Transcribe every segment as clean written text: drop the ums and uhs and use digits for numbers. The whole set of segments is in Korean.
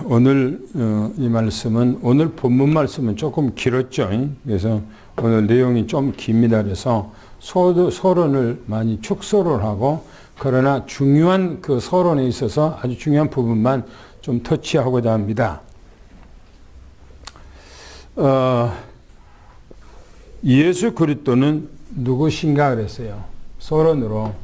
오늘 이 말씀은 오늘 본문 말씀은 조금 길었죠. 그래서 오늘 내용이 좀 깁니다. 그래서 서론을 많이 축소를 하고 그러나 중요한 그 서론에 있어서 아주 중요한 부분만 좀 터치하고자 합니다. 예수 그리스도는 누구신가 그랬어요. 서론으로.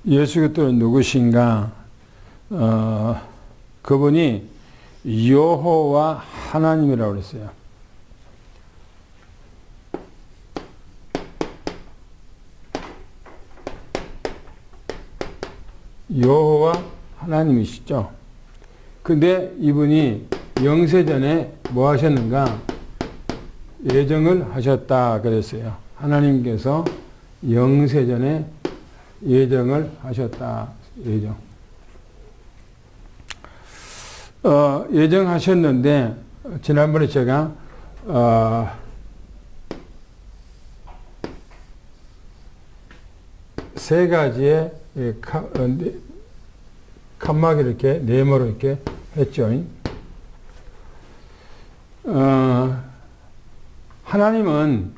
예수 그리스도는 누구신가? 그분이 여호와 하나님이라고 그랬어요. 여호와 하나님이시죠. 근데 이분이 영세전에 뭐 하셨는가? 예정을 하셨다 그랬어요. 하나님께서 영세전에 예정을 하셨다. 예정하셨는데 지난번에 제가 세 가지의 칸막이 이렇게 네모로 이렇게 했죠. 하나님은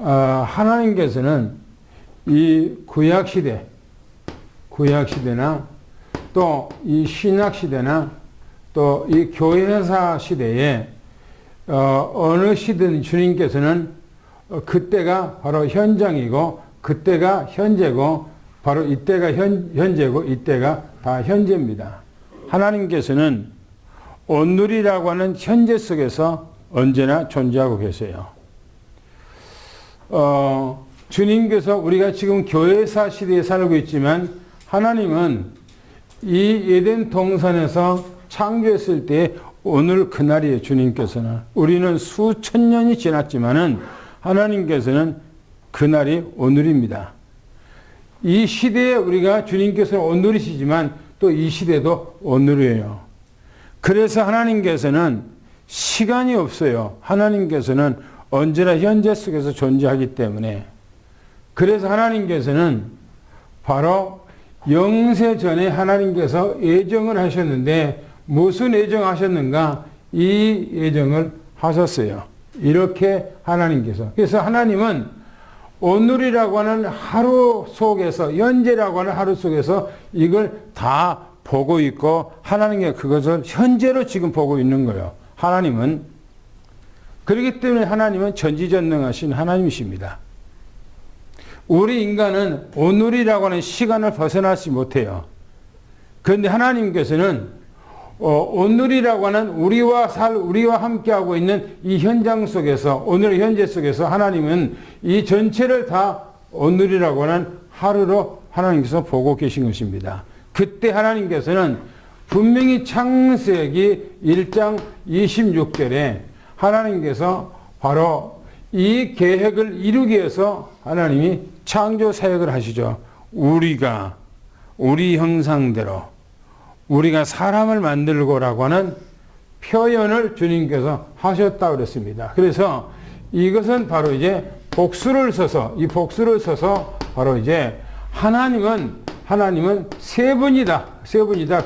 하나님께서는 이 구약시대나 또 이 신약시대나 또 이 교회사 시대에 어느 시대든 주님께서는 그때가 바로 현장이고 그때가 현재고 바로 이때가 현재고 이때가 다 현재입니다. 하나님께서는 오늘이라고 하는 현재 속에서 언제나 존재하고 계세요. 주님께서 우리가 지금 교회사 시대에 살고 있지만 하나님은 이 에덴 동산에서 창조했을 때 오늘 그날이에요. 주님께서는. 우리는 수천 년이 지났지만은 하나님께서는 그날이 오늘입니다. 이 시대에 우리가 주님께서는 오늘이시지만 또 이 시대도 오늘이에요. 그래서 하나님께서는 시간이 없어요. 하나님께서는 언제나 현재 속에서 존재하기 때문에. 그래서 하나님께서는 바로 영세 전에 하나님께서 예정을 하셨는데 무슨 예정하셨는가? 이 예정을 하셨어요. 이렇게 하나님께서. 그래서 하나님은 오늘이라고 하는 하루 속에서, 현재라고 하는 하루 속에서 이걸 다 보고 있고 하나님께 그것을 현재로 지금 보고 있는 거예요. 하나님은. 그렇기 때문에 하나님은 전지전능하신 하나님이십니다. 우리 인간은 오늘이라고 하는 시간을 벗어나지 못해요. 그런데 하나님께서는 오늘이라고 하는 우리와 함께하고 있는 이 현장 속에서, 오늘의 현재 속에서 하나님은 이 전체를 다 오늘이라고 하는 하루로 하나님께서 보고 계신 것입니다. 그때 하나님께서는 분명히 창세기 1장 26절에 하나님께서 바로 이 계획을 이루기 위해서 하나님이 창조 사역을 하시죠. 우리 형상대로 우리가 사람을 만들고라고 하는 표현을 주님께서 하셨다고 그랬습니다. 그래서 이것은 바로 이제 복수를 써서 바로 이제 하나님은 세 분이다.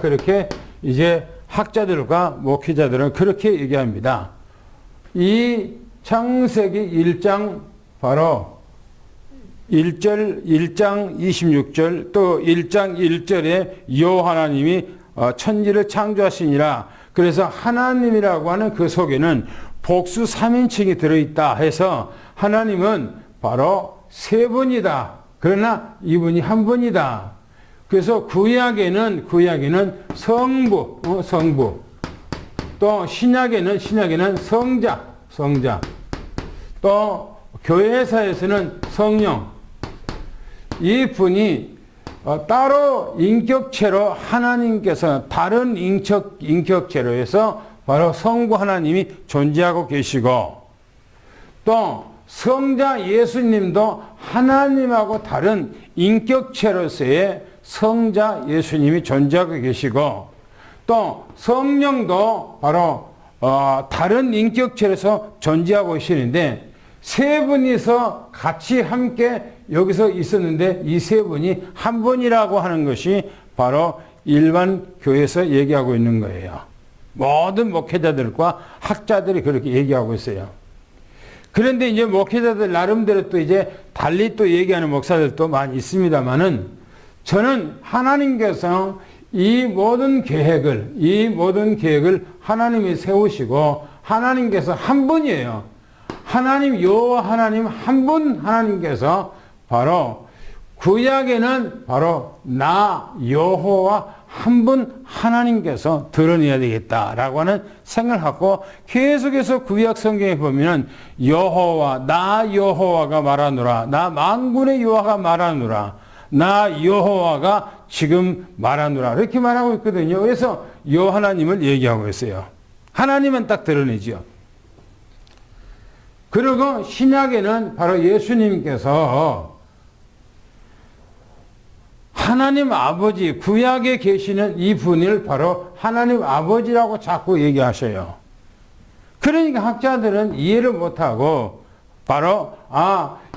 그렇게 이제 학자들과 목회자들은 그렇게 얘기합니다. 이 창세기 1장 바로 1장 26절 또 1장 1절에 여호와 하나님이 천지를 창조하시니라. 그래서 하나님이라고 하는 그 속에는 복수 3인칭이 들어있다 해서 하나님은 바로 세 분이다. 그러나 이분이 한 분이다. 그래서 구약에는 성부. 또 신약에는 성자. 또 교회사에서는 성령. 이 분이 따로 인격체로 하나님께서 다른 인격체로 해서 바로 성부 하나님이 존재하고 계시고 또 성자 예수님도 하나님하고 다른 인격체로서의 성자 예수님이 존재하고 계시고 또 성령도 바로 다른 인격체에서 존재하고 계시는데 세 분이서 같이 함께 여기서 있었는데 이 세 분이 한 분이라고 하는 것이 바로 일반 교회에서 얘기하고 있는 거예요. 모든 목회자들과 학자들이 그렇게 얘기하고 있어요. 그런데 이제 목회자들 나름대로 또 이제 달리 또 얘기하는 목사들도 많이 있습니다만은 저는 하나님께서 이 모든 계획을 하나님이 세우시고 하나님께서 한 분이에요. 하나님 여호와 하나님 한 분 하나님께서 바로 구약에는 바로 나 여호와 한 분 하나님께서 드러내야 되겠다라고 하는 생각을 갖고 계속해서 구약 성경에 보면 여호와 나 여호와가 말하노라 나 만군의 여호와가 말하노라 나 여호와가 지금 말하노라 이렇게 말하고 있거든요. 그래서 여호와 하나님을 얘기하고 있어요. 하나님은 딱 드러내죠. 그리고 신약에는 바로 예수님께서 하나님 아버지, 구약에 계시는 이 분을 바로 하나님 아버지라고 자꾸 얘기하셔요. 그러니까 학자들은 이해를 못하고 바로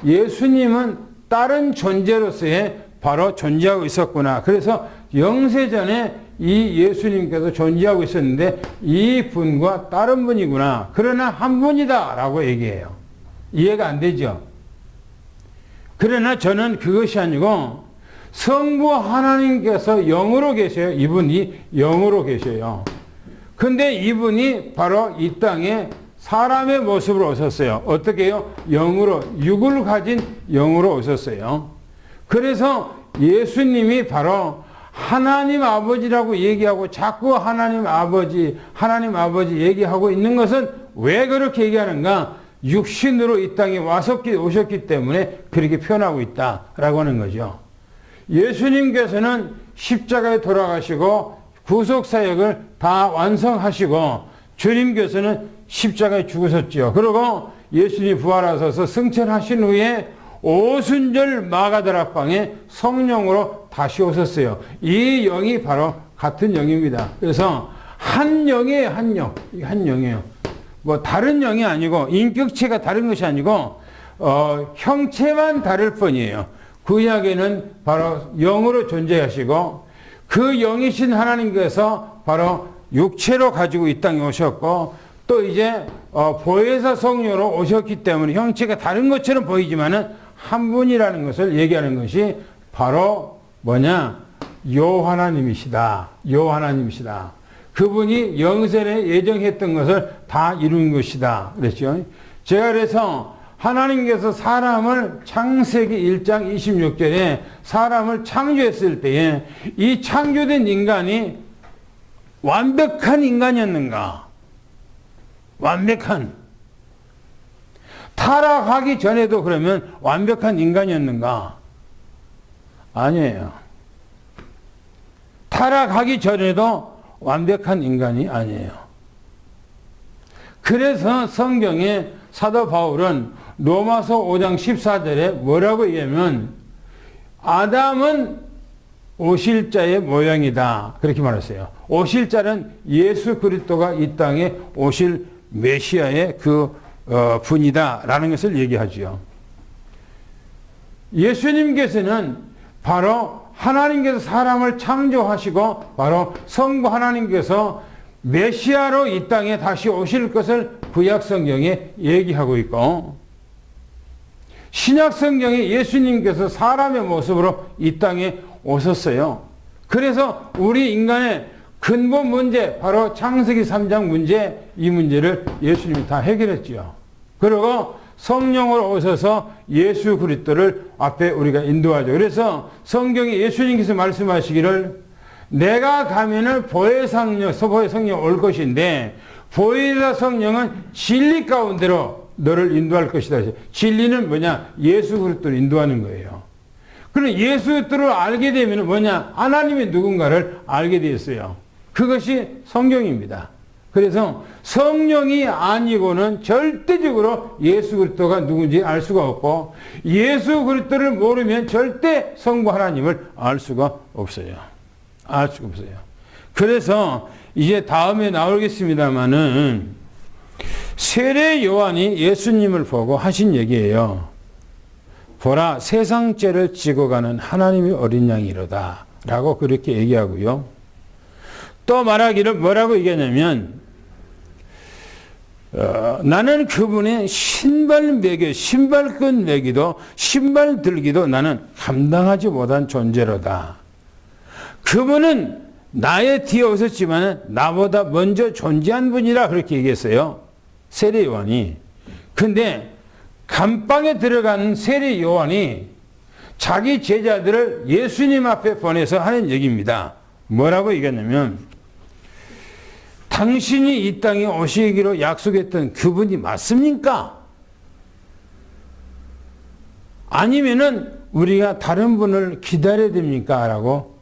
예수님은 다른 존재로서의 바로 존재하고 있었구나. 그래서 영세전에 이 예수님께서 존재하고 있었는데 이 분과 다른 분이구나. 그러나 한 분이다 라고 얘기해요. 이해가 안 되죠? 그러나 저는 그것이 아니고 성부 하나님께서 영으로 계셔요. 이분이 영으로 계셔요. 근데 이분이 바로 이 땅에 사람의 모습으로 오셨어요. 어떻게 해요? 영으로, 육을 가진 영으로 오셨어요. 그래서 예수님이 바로 하나님 아버지라고 얘기하고 자꾸 하나님 아버지 얘기하고 있는 것은 왜 그렇게 얘기하는가? 육신으로 이 땅에 오셨기 때문에 그렇게 표현하고 있다라고 하는 거죠. 예수님께서는 십자가에 돌아가시고 구속사역을 다 완성하시고 주님께서는 십자가에 죽으셨죠. 그리고 예수님이 부활하셔서 승천하신 후에 오순절 마가다락방에 성령으로 다시 오셨어요. 이 영이 바로 같은 영입니다. 그래서 한 영이에요. 한 영. 이게 한 영이에요. 뭐 다른 영이 아니고 인격체가 다른 것이 아니고 형체만 다를 뿐이에요. 구약에는 바로 영으로 존재하시고 그 영이신 하나님께서 바로 육체로 가지고 이 땅에 오셨고 또 이제 보혜사 성령으로 오셨기 때문에 형체가 다른 것처럼 보이지만은 한 분이라는 것을 얘기하는 것이 바로 뭐냐? 여호와 하나님이시다. 여호와 하나님이시다. 그분이 영생에 예정했던 것을 다 이룬 것이다. 그랬죠. 제가 그래서 하나님께서 사람을 창세기 1장 26절에 사람을 창조했을 때에 이 창조된 인간이 완벽한 인간이었는가? 완벽한. 타락하기 전에도 그러면 완벽한 인간이었는가? 아니에요. 타락하기 전에도 완벽한 인간이 아니에요. 그래서 성경에 사도 바울은 로마서 5장 14절에 뭐라고 얘기하면 아담은 오실 자의 모양이다. 그렇게 말했어요. 오실 자는 예수 그리스도가 이 땅에 오실 메시아의 그 분이다 라는 것을 얘기하죠. 예수님께서는 바로 하나님께서 사람을 창조하시고 바로 성부 하나님께서 메시아로 이 땅에 다시 오실 것을 구약 성경에 얘기하고 있고 신약 성경에 예수님께서 사람의 모습으로 이 땅에 오셨어요. 그래서 우리 인간의 근본 문제 바로 창세기 3장 문제 이 문제를 예수님이 다 해결했지요. 그리고 성령으로 오셔서 예수 그리스도를 앞에 우리가 인도하죠. 그래서 성경에 예수님께서 말씀하시기를 내가 가면은 보혜사 성령 올 것인데 보혜사 성령은 진리 가운데로 너를 인도할 것이다. 진리는 뭐냐? 예수 그리스도를 인도하는 거예요. 그럼 예수 그리스도를 알게 되면 뭐냐? 하나님이 누군가를 알게 되었어요. 그것이 성경입니다. 그래서 성령이 아니고는 절대적으로 예수 그리스도가 누군지 알 수가 없고 예수 그리스도를 모르면 절대 성부 하나님을 알 수가 없어요. 알 수가 없어요. 그래서 이제 다음에 나오겠습니다마는 세례 요한이 예수님을 보고 하신 얘기예요. 보라, 세상 죄를 지고 가는 하나님의 어린 양이로다 라고 그렇게 얘기하고요. 또 말하기를 뭐라고 얘기하냐면 나는 그분의 신발끈 매기도 신발 들기도 나는 감당하지 못한 존재로다. 그분은 나의 뒤에 오셨지만 나보다 먼저 존재한 분이라 그렇게 얘기했어요. 세례 요한이. 근데 감방에 들어간 세례 요한이 자기 제자들을 예수님 앞에 보내서 하는 얘기입니다. 뭐라고 얘기했냐면 당신이 이 땅에 오시기로 약속했던 그분이 맞습니까? 아니면은 우리가 다른 분을 기다려야 됩니까? 라고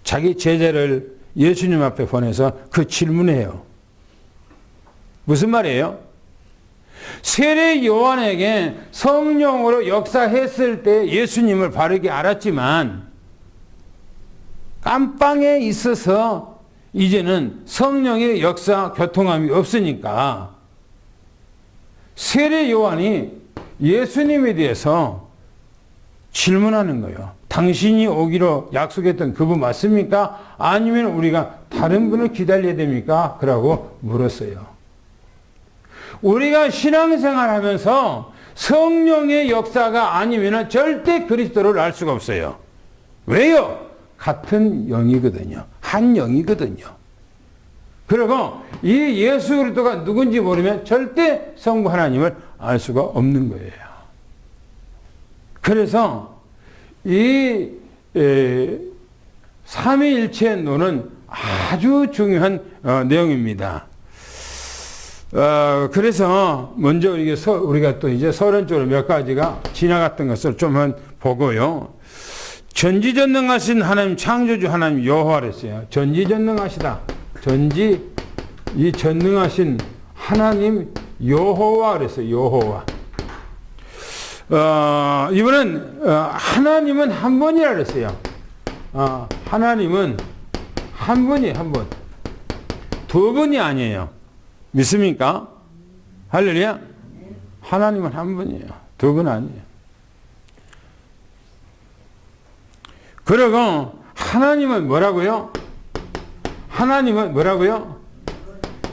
자기 제자를 예수님 앞에 보내서 그 질문해요. 무슨 말이에요? 세례 요한에게 성령으로 역사했을 때 예수님을 바르게 알았지만 깜빵에 있어서 이제는 성령의 역사 교통함이 없으니까 세례 요한이 예수님에 대해서 질문하는 거예요. 당신이 오기로 약속했던 그분 맞습니까? 아니면 우리가 다른 분을 기다려야 됩니까? 그러고 물었어요. 우리가 신앙생활 하면서 성령의 역사가 아니면 절대 그리스도를 알 수가 없어요. 왜요? 같은 영이거든요. 한 영이거든요. 그리고 이 예수 그리스도가 누군지 모르면 절대 성부 하나님을 알 수가 없는 거예요. 그래서 이 삼위일체론은 아주 중요한 내용입니다. 그래서 먼저 우리가 또 이제 서론적으로 몇 가지가 지나갔던 것을 좀 보고요. 전지전능하신 하나님, 창조주 하나님 여호와라 했어요. 전지전능하시다. 이 전능하신 하나님 여호와 그랬어요. 여호와. 이번엔 하나님은 한 분이라 그랬어요. 하나님은 한 분이 한 분. 두 분이 아니에요. 믿습니까? 할렐루야. 하나님은 한 분이에요. 두 분 아니에요. 그리고 하나님은 뭐라고요? 하나님은 뭐라고요?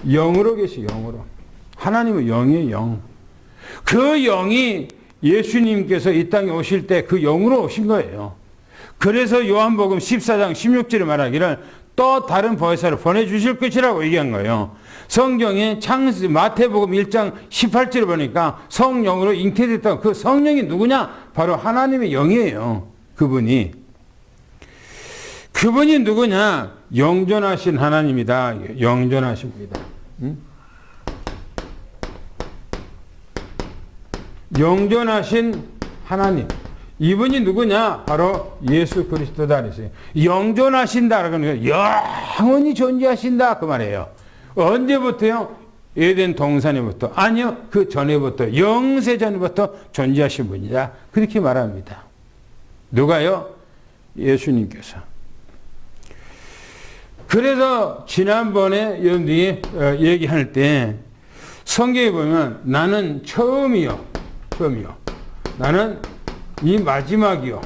영으로 계시, 영으로. 하나님은 영이에요, 영. 그 영이 예수님께서 이 땅에 오실 때 그 영으로 오신 거예요. 그래서 요한복음 14장 16절에 말하기를 또 다른 보혜사를 보내주실 것이라고 얘기한 거예요. 성경에 마태복음 1장 18절에 보니까 성령으로 잉태됐다고. 그 성령이 누구냐? 바로 하나님의 영이에요. 그분이 누구냐? 영존하신 하나님이다. 영존하십니다. 영존하신 하나님. 이분이 누구냐? 바로 예수 그리스도다 그랬어요. 영존하신다라고 하는 거 영원히 존재하신다 그 말이에요. 언제부터요? 에덴 동산에부터. 아니요. 그 전에부터. 영세 전부터 존재하신 분이다. 그렇게 말합니다. 누가요? 예수님께서. 그래서 지난번에 여러분들이 얘기할 때 성경에 보면 나는 처음이요. 나는 이 마지막이요.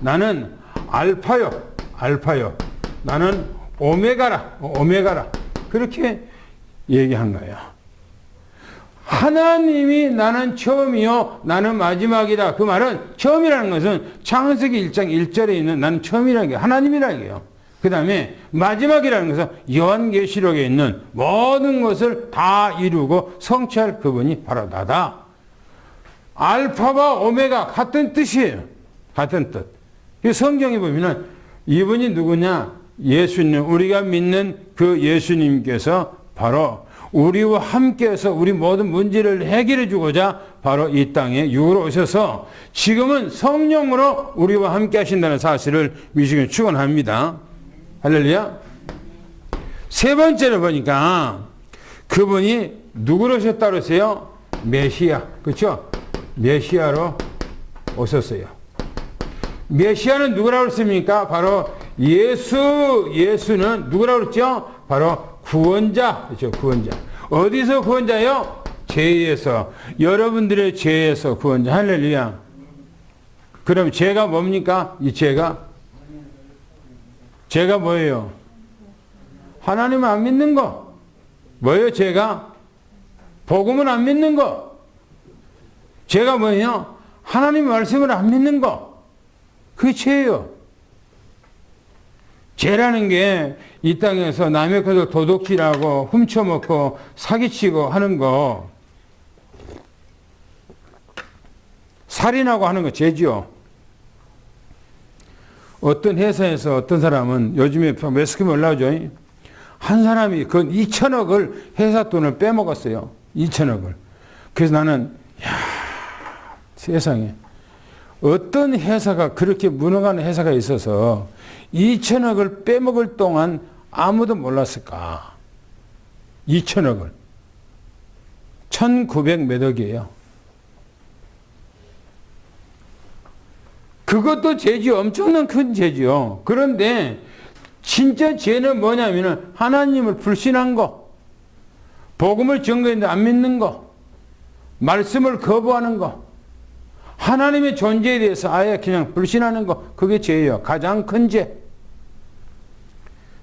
나는 알파요. 나는 오메가라. 그렇게 얘기한 거예요. 하나님이 나는 처음이요. 나는 마지막이다. 그 말은 처음이라는 것은 창세기 1장 1절에 있는 나는 처음이라는 게 하나님이라는 거예요. 그 다음에 마지막이라는 것은 요한계시록에 있는 모든 것을 다 이루고 성취할 그분이 바로 나다. 알파와 오메가 같은 뜻이에요. 같은 뜻. 성경에 보면은 이분이 누구냐? 예수님. 우리가 믿는 그 예수님께서 바로 우리와 함께해서 우리 모든 문제를 해결해 주고자 바로 이 땅에 육으로 오셔서 지금은 성령으로 우리와 함께 하신다는 사실을 미시간 축원합니다. 할렐루야. 세 번째로 보니까 그분이 누구로 오셨다고 그랬어요? 메시아. 그렇죠? 메시아로 오셨어요. 메시아는 누구라고 했습니까? 바로 예수는 누구라고 그랬죠? 바로 구원자. 그렇죠. 구원자. 어디서 구원자요? 죄에서. 여러분들의 죄에서 구원자. 할렐루야. 그럼 죄가 뭡니까? 이 죄가 뭐예요? 하나님을 안 믿는 거. 뭐예요, 죄가? 복음을 안 믿는 거. 죄가 뭐예요? 하나님 말씀을 안 믿는 거. 그게 죄예요. 죄라는 게 이 땅에서 남의 것을 도둑질하고 훔쳐먹고 사기치고 하는 거, 살인하고 하는 거 죄지요. 어떤 회사에서 어떤 사람은 요즘에 매스컴에 올라오죠. 한 사람이 그 2천억을 회사 돈을 빼먹었어요. 2천억을. 그래서 나는 세상에 어떤 회사가 그렇게 무능한 회사가 있어서 2천억을 빼먹을 동안 아무도 몰랐을까. 2천억을. 1900 몇 억이에요. 그것도 죄지요. 엄청난 큰 죄지요. 그런데 진짜 죄는 뭐냐면 하나님을 불신한 거, 복음을 증거했는데 안 믿는 거, 말씀을 거부하는 거, 하나님의 존재에 대해서 아예 그냥 불신하는 거, 그게 죄예요. 가장 큰 죄.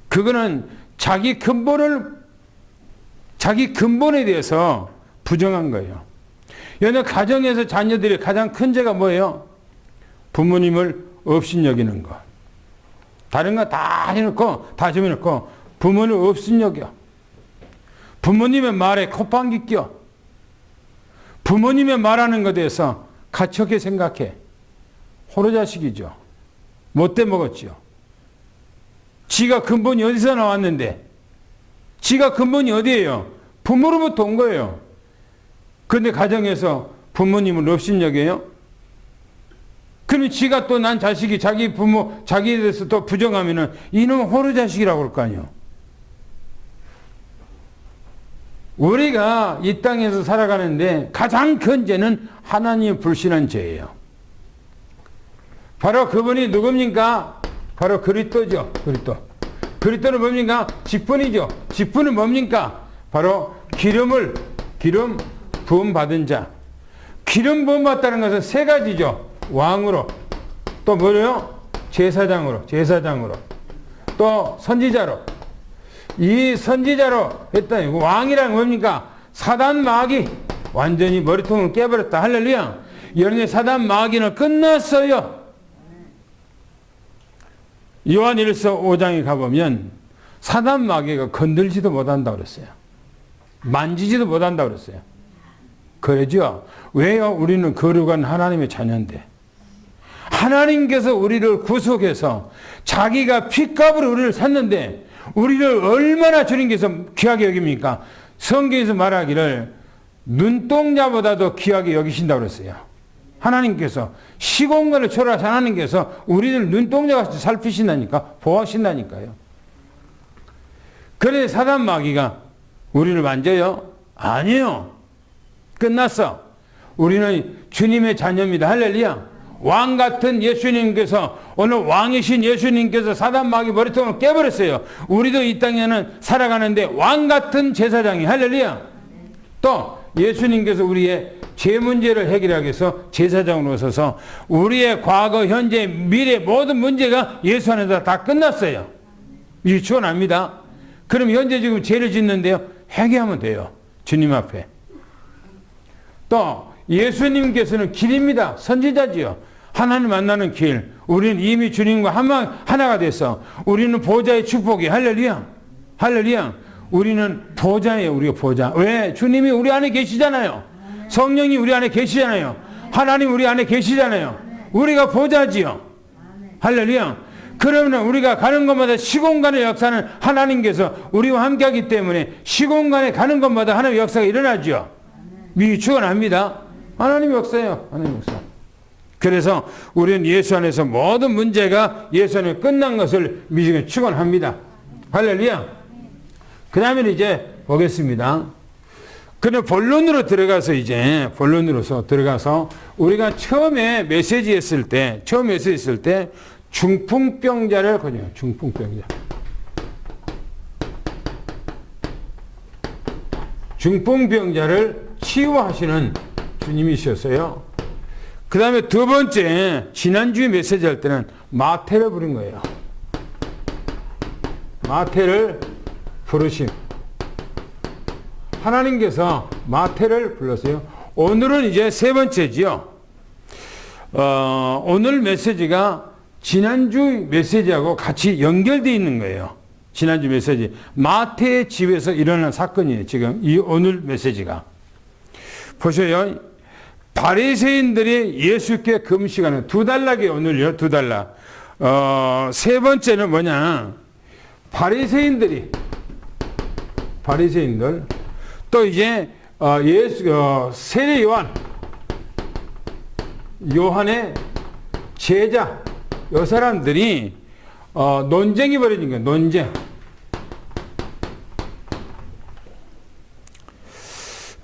그거는 자기 근본에 대해서 부정한 거예요. 여느 가정에서 자녀들이 가장 큰 죄가 뭐예요? 부모님을 업신여기는 거. 다른 거 다 해놓고, 다 집어넣고, 부모를 업신여겨. 부모님의 말에 콧방귀 껴. 부모님의 말하는 것에 대해서 가척게 생각해. 호로자식이죠. 못돼 먹었죠. 지가 근본이 어디서 나왔는데, 지가 근본이 어디예요? 부모로부터 온 거예요. 그런데 가정에서 부모님을 업신여겨요? 그러면 지가 또 난 자식이 자기 부모, 자기에 대해서 또 부정하면은 이놈 호로자식이라고 그럴 거 아니에요. 우리가 이 땅에서 살아가는데 가장 큰 죄는 하나님 불신한 죄예요. 바로 그분이 누굽니까? 바로 그리스도죠. 그리스도는 뭡니까? 직분이죠. 직분은 뭡니까? 바로 기름 부음 받은 자. 기름 부음 받다는 것은 세 가지죠. 왕으로, 또 뭐래요? 제사장으로, 또 선지자로. 이 선지자로 했더니 왕이란 뭡니까? 사단 마귀 완전히 머리통을 깨버렸다. 할렐루야. 여러분의 사단 마귀는 끝났어요. 요한일서 5장에 가보면 사단 마귀가 건들지도 못한다고 그랬어요. 만지지도 못한다고 그랬어요. 그러죠. 왜요? 우리는 거룩한 하나님의 자녀인데. 하나님께서 우리를 구속해서 자기가 핏값으로 우리를 샀는데 우리를 얼마나 주님께서 귀하게 여깁니까? 성경에서 말하기를 눈동자보다도 귀하게 여기신다고 그랬어요. 하나님께서 시공간을 초월하신 하나님께서 우리를 눈동자같이 살피신다니까, 보호하신다니까요. 그래 사단 마귀가 우리를 만져요? 아니요. 끝났어. 우리는 주님의 자녀입니다. 할렐루야. 왕 같은 예수님께서, 오늘 왕이신 예수님께서 사단 마귀 머리통을 깨버렸어요. 우리도 이 땅에는 살아가는데 왕 같은 제사장이, 할렐루야. 또 예수님께서 우리의 죄 문제를 해결하기 위해서 제사장으로 서서 우리의 과거, 현재, 미래 모든 문제가 예수 안에서 다 끝났어요. 유치원합니다. 그럼 현재 지금 죄를 짓는데요, 회개하면 돼요. 주님 앞에. 또 예수님께서는 길입니다. 선지자지요. 하나님 만나는 길. 우리는 이미 주님과 하나가 돼서 우리는 보좌의 축복이. 할렐루야. 할렐루야. 우리는 보좌예요. 우리가 보좌. 왜? 주님이 우리 안에 계시잖아요. 성령이 우리 안에 계시잖아요. 하나님 우리 안에 계시잖아요. 우리가 보좌지요. 할렐루야. 그러면 우리가 가는 곳마다 시공간의 역사는 하나님께서 우리와 함께하기 때문에 시공간에 가는 곳마다 하나님의 역사가 일어나죠. 미리 축원합니다. 하나님의 역사예요. 하나님의 역사. 그래서 우리는 예수 안에서 모든 문제가 예수 안에 끝난 것을 미리 축원합니다. 할렐루야. 그 다음에 이제 보겠습니다. 그럼 본론으로 들어가서 우리가 처음에 메시지 했을 때 중풍병자를 고쳐요. 중풍병자. 중풍병자를 치유하시는 주님이셨어요. 그 다음에 두 번째, 지난주에 메시지 할 때는 마태를 부른 거예요. 마태를 부르심. 하나님께서 마태를 불렀어요. 오늘은 이제 세 번째지요. 오늘 메시지가 지난주 메시지하고 같이 연결되어 있는 거예요. 지난주 메시지. 마태의 집에서 일어난 사건이에요. 지금 이 오늘 메시지가. 보셔요. 바리새인들이 예수께 금식하는 $2게 오늘요. $2. 세 번째는 뭐냐. 바리새인들 또 이제 세례 요한의 제자 이 사람들이 논쟁이 벌어진 거예요. 논쟁.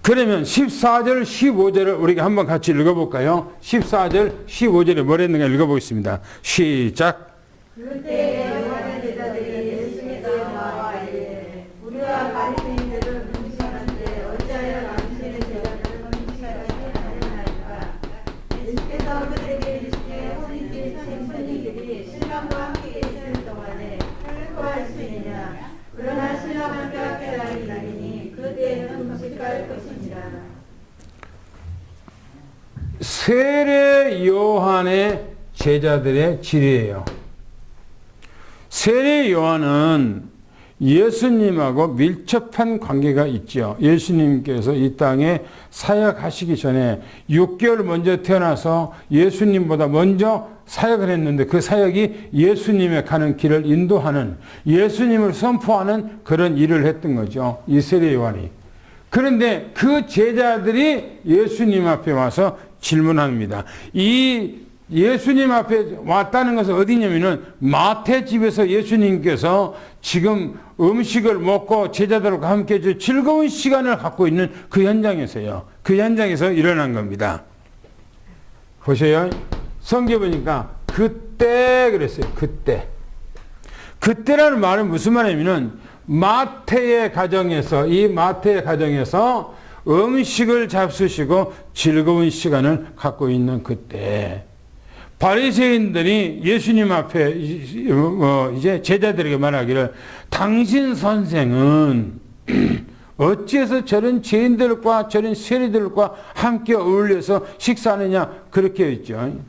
그러면 14절, 15절을 우리가 한번 같이 읽어볼까요? 14절, 15절에 뭐라 했는가 읽어보겠습니다. 시작. 그때 요한의 제자들이 예수께서 나와 이르되 우리와 바리새인들은 금식하는데 어찌하여 당신의 제자들은 금식하지 아니하나이까? 예수께서 그들에게 이르시되 혼인길 손님들이 신랑과 함께 있을 동안에 슬퍼할 수 있느냐? 그러나 신랑은 뼈아프게 나리니 그 때에는 금식할 것이니라. 세례 요한의 제자들의 질이에요. 세례 요한은 예수님하고 밀접한 관계가 있죠. 예수님께서 이 땅에 사역하시기 전에 6개월 먼저 태어나서 예수님보다 먼저 사역을 했는데 그 사역이 예수님의 가는 길을 인도하는, 예수님을 선포하는 그런 일을 했던 거죠. 이 세례 요한이. 그런데 그 제자들이 예수님 앞에 와서 질문합니다. 이 예수님 앞에 왔다는 것은 어디냐면은 마태 집에서 예수님께서 지금 음식을 먹고 제자들과 함께 즐거운 시간을 갖고 있는 그 현장에서요. 그 현장에서 일어난 겁니다. 보세요. 성경 보니까 그때 그랬어요. 그때. 그때라는 말은 무슨 말이냐면은 마태의 가정에서, 이 마태의 가정에서 음식을 잡수시고 즐거운 시간을 갖고 있는 그때. 바리새인들이 예수님 앞에 이제 제자들에게 말하기를 당신 선생은 어찌해서 저런 죄인들과 저런 세리들과 함께 어울려서 식사하느냐 그렇게 했죠.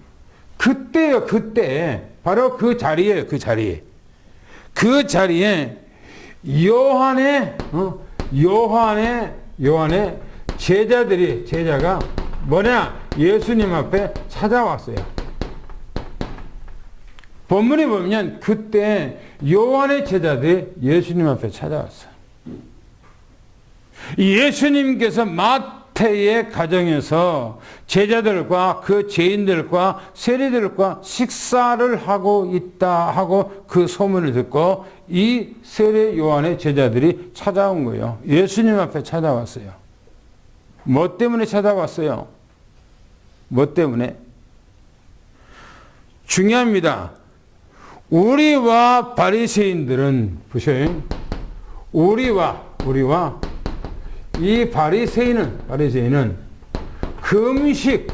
그때요. 그때 바로 그 자리에 그 자리에 요한의 제자가 뭐냐 예수님 앞에 찾아왔어요. 본문에 보면 그때 요한의 제자들이 예수님 앞에 찾아왔어요. 예수님께서 마태의 가정에서 제자들과 그 죄인들과 세리들과 식사를 하고 있다 하고 그 소문을 듣고 이 세례 요한의 제자들이 찾아온 거예요. 예수님 앞에 찾아왔어요. 뭐 때문에 찾아왔어요? 뭐 때문에? 중요합니다. 우리와 바리새인들은 보셔요. 우리와 이 바리새인은 금식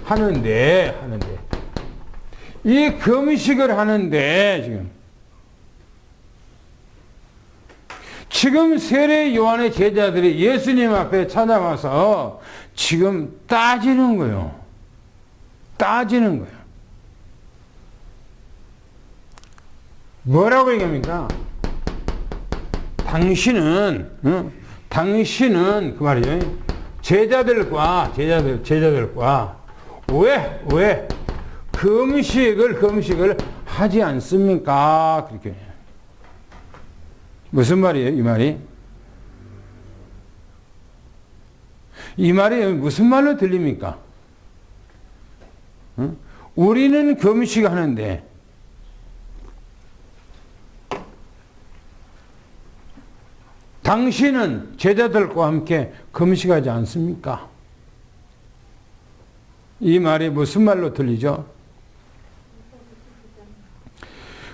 하는데 이 금식을 하는데 지금 세례 요한의 제자들이 예수님 앞에 찾아와서 지금 따지는 거예요. 뭐라고 얘기합니까? 당신은 그 말이죠. 제자들과 왜 금식을 하지 않습니까? 그렇게. 무슨 말이에요, 이 말이? 이 말이 무슨 말로 들립니까? 우리는 금식하는데 당신은 제자들과 함께 금식하지 않습니까? 이 말이 무슨 말로 들리죠?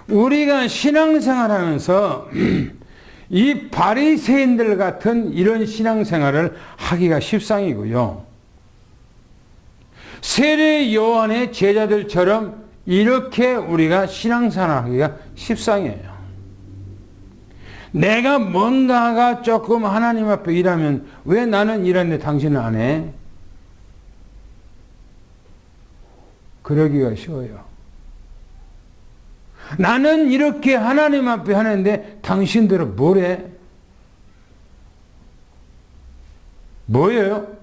우리가 신앙생활하면서 이 바리새인들 같은 이런 신앙생활을 하기가 십상이고요. 세례 요한의 제자들처럼 이렇게 우리가 신앙생활하기가 십상이에요. 내가 뭔가가 조금 하나님 앞에 일하면 왜 나는 일하는데 당신은 안 해? 그러기가 쉬워요. 나는 이렇게 하나님 앞에 하는데 당신들은 뭐래? 뭐예요?